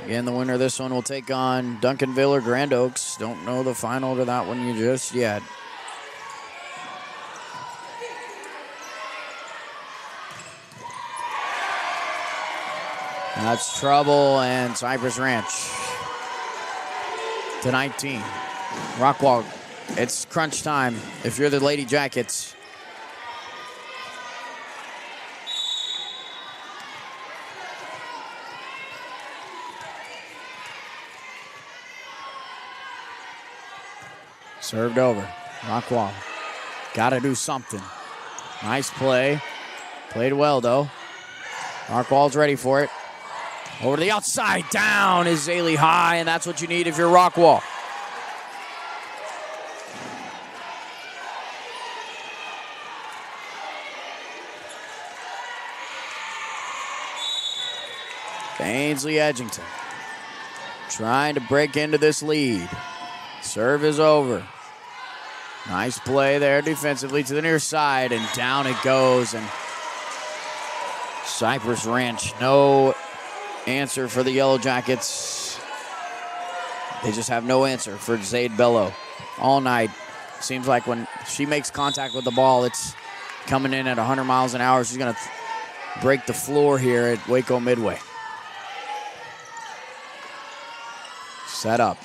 Again, the winner of this one will take on Duncanville or Grand Oaks. Don't know the final to that one just yet. That's trouble, and Cypress Ranch to 19. Rockwall, it's crunch time if you're the Lady Jackets. Served over. Rockwall. Got to do something. Nice play. Played well, though. Rockwall's ready for it. Over to the outside. Down is Zaylee High, and that's what you need if you're Rockwall. Ainsley Edgington trying to break into this lead. Serve is over. Nice play there defensively to the near side, and down it goes. And Cypress Ranch, no answer for the Yellow Jackets. They just have no answer for Zayde Bello all night. Seems like when she makes contact with the ball, it's coming in at 100 miles an hour. She's going to break the floor here at Waco Midway. Set up.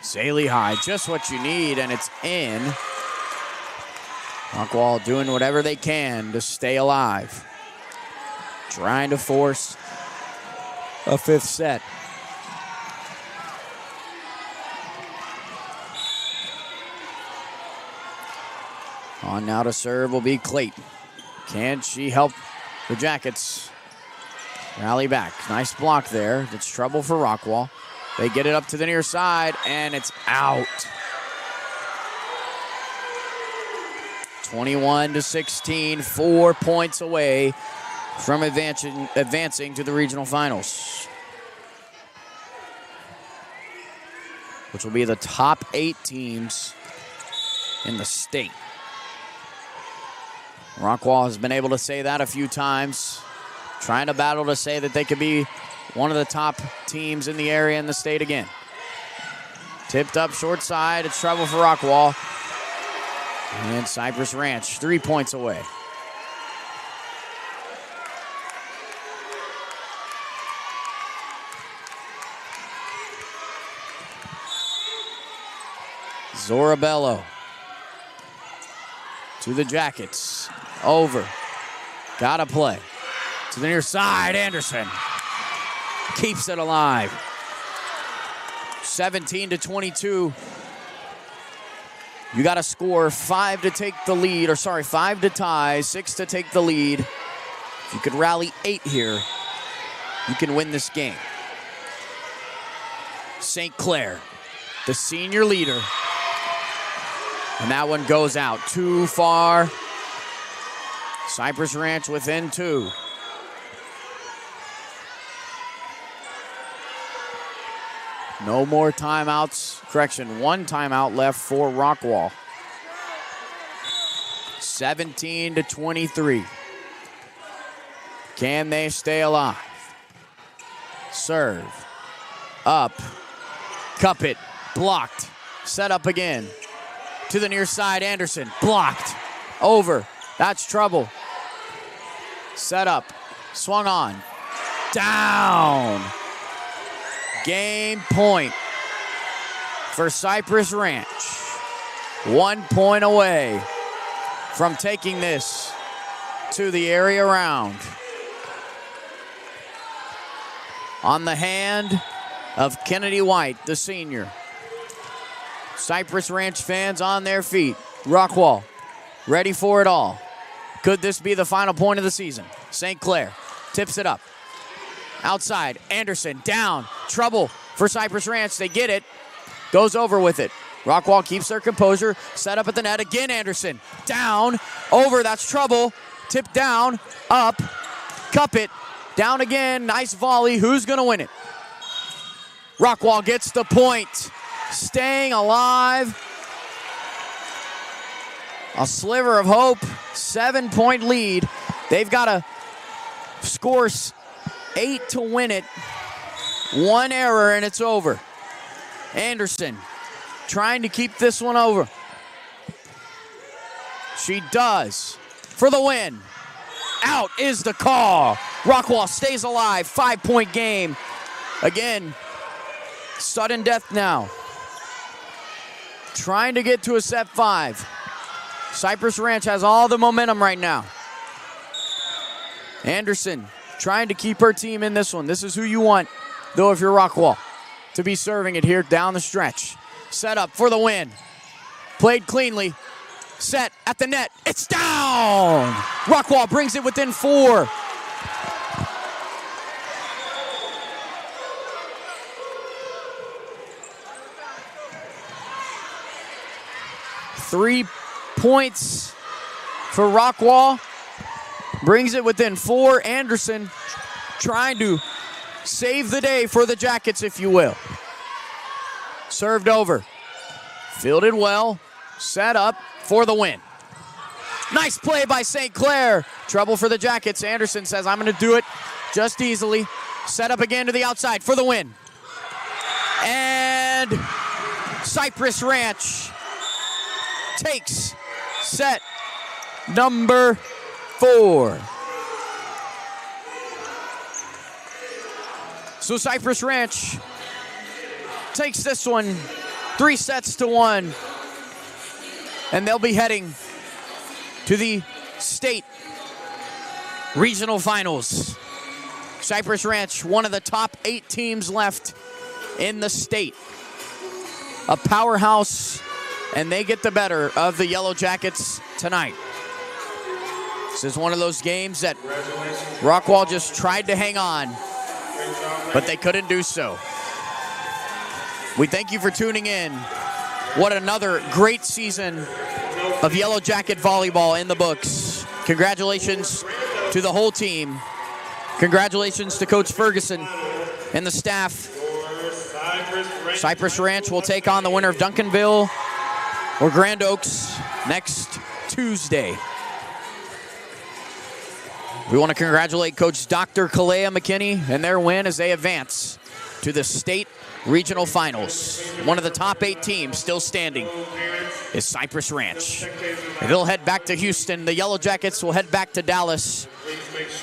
Zaylee High, just what you need, and it's in. Rockwall doing whatever they can to stay alive. Trying to force a fifth set. On now to serve will be Clayton. Can she help the Jackets rally back? Nice block there. It's trouble for Rockwall. They get it up to the near side, and it's out. 21-16, 4 points away from advancing to the regional finals, which will be the top 8 teams in the state. Rockwall has been able to say that a few times, trying to battle to say that they could be one of the top teams in the area in the state again. Tipped up short side. It's trouble for Rockwall. And Cypress Ranch 3 points away. Zora Bello to the Jackets. Over. Gotta play. To the near side. Anderson keeps it alive. 17-22. You got to score 5 to take the lead, 5 to tie, 6 to take the lead. If you could rally 8 here, you can win this game. St. Clair, the senior leader. And that one goes out too far. Cypress Ranch within 2. No more timeouts. Correction, 1 timeout left for Rockwall. 17-23. Can they stay alive? Serve. Up. Cup it. Blocked. Set up again. To the near side, Anderson. Blocked. Over. That's trouble. Set up. Swung on. Down. Game point for Cypress Ranch. 1 point away from taking this to the area round. On the hand of Kennedy White, the senior. Cypress Ranch fans on their feet. Rockwall, ready for it all. Could this be the final point of the season? St. Clair tips it up. Outside, Anderson down. Trouble for Cypress Ranch. They get it. Goes over with it. Rockwall keeps their composure. Set up at the net. Again, Anderson. Down. Over. That's trouble. Tip down. Up. Cup it. Down again. Nice volley. Who's going to win it? Rockwall gets the point. Staying alive. A sliver of hope. 7-point lead. They've got to score 8 to win it. 1 error and it's over. Anderson trying to keep this one over. She does for the win. Out is the call. Rockwall stays alive. 5-point game. Again, sudden death now. Trying to get to a set 5. Cypress Ranch has all the momentum right now. Anderson trying to keep her team in this one. This is who you want, though, if you're Rockwall, to be serving it here down the stretch. Set up for the win. Played cleanly. Set at the net. It's down! Rockwall brings it within 4. Three points for Rockwall. Brings it within 4. Anderson trying to save the day for the Jackets, if you will. Served over. Fielded well. Set up for the win. Nice play by St. Clair. Trouble for the Jackets. Anderson says, I'm going to do it just easily. Set up again to the outside for the win. And Cypress Ranch takes set number 4. So Cypress Ranch takes this one 3-1, and they'll be heading to the state regional finals. Cypress Ranch, one of the top 8 teams left in the state. A powerhouse, and they get the better of the Yellow Jackets tonight. This is one of those games that Rockwall just tried to hang on, but they couldn't do so. We thank you for tuning in. What another great season of Yellow Jacket volleyball in the books. Congratulations to the whole team. Congratulations to Coach Ferguson and the staff. Cypress Ranch will take on the winner of Duncanville or Grand Oaks next Tuesday. We want to congratulate Coach Dr. Kalea McKinney and their win as they advance to the state regional finals. One of the top 8 teams still standing is Cypress Ranch. And they'll head back to Houston. The Yellow Jackets will head back to Dallas,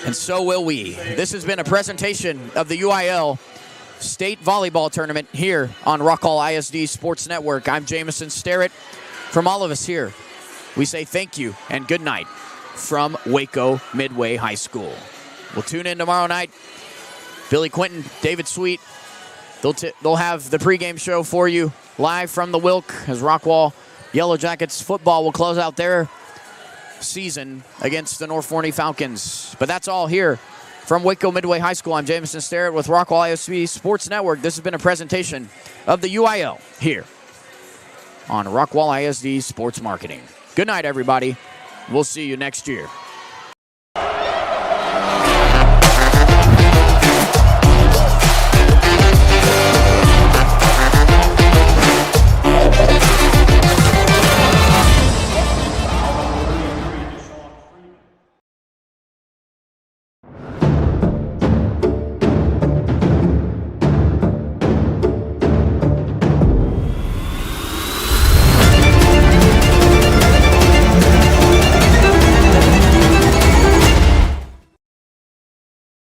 and so will we. This has been a presentation of the UIL State Volleyball Tournament here on Rockwall ISD Sports Network. I'm Jamison Sterrett. From all of us here, we say thank you and good night from Waco Midway High School. We'll tune in tomorrow night. Billy Quinton, David Sweet, they'll have the pregame show for you live from the Wilk as Rockwall Yellow Jackets football will close out their season against the North Forney Falcons. But that's all here from Waco Midway High School. I'm Jamison Sterrett with Rockwall ISD Sports Network. This has been a presentation of the UIL here on Rockwall ISD Sports Marketing. Good night, everybody. We'll see you next year.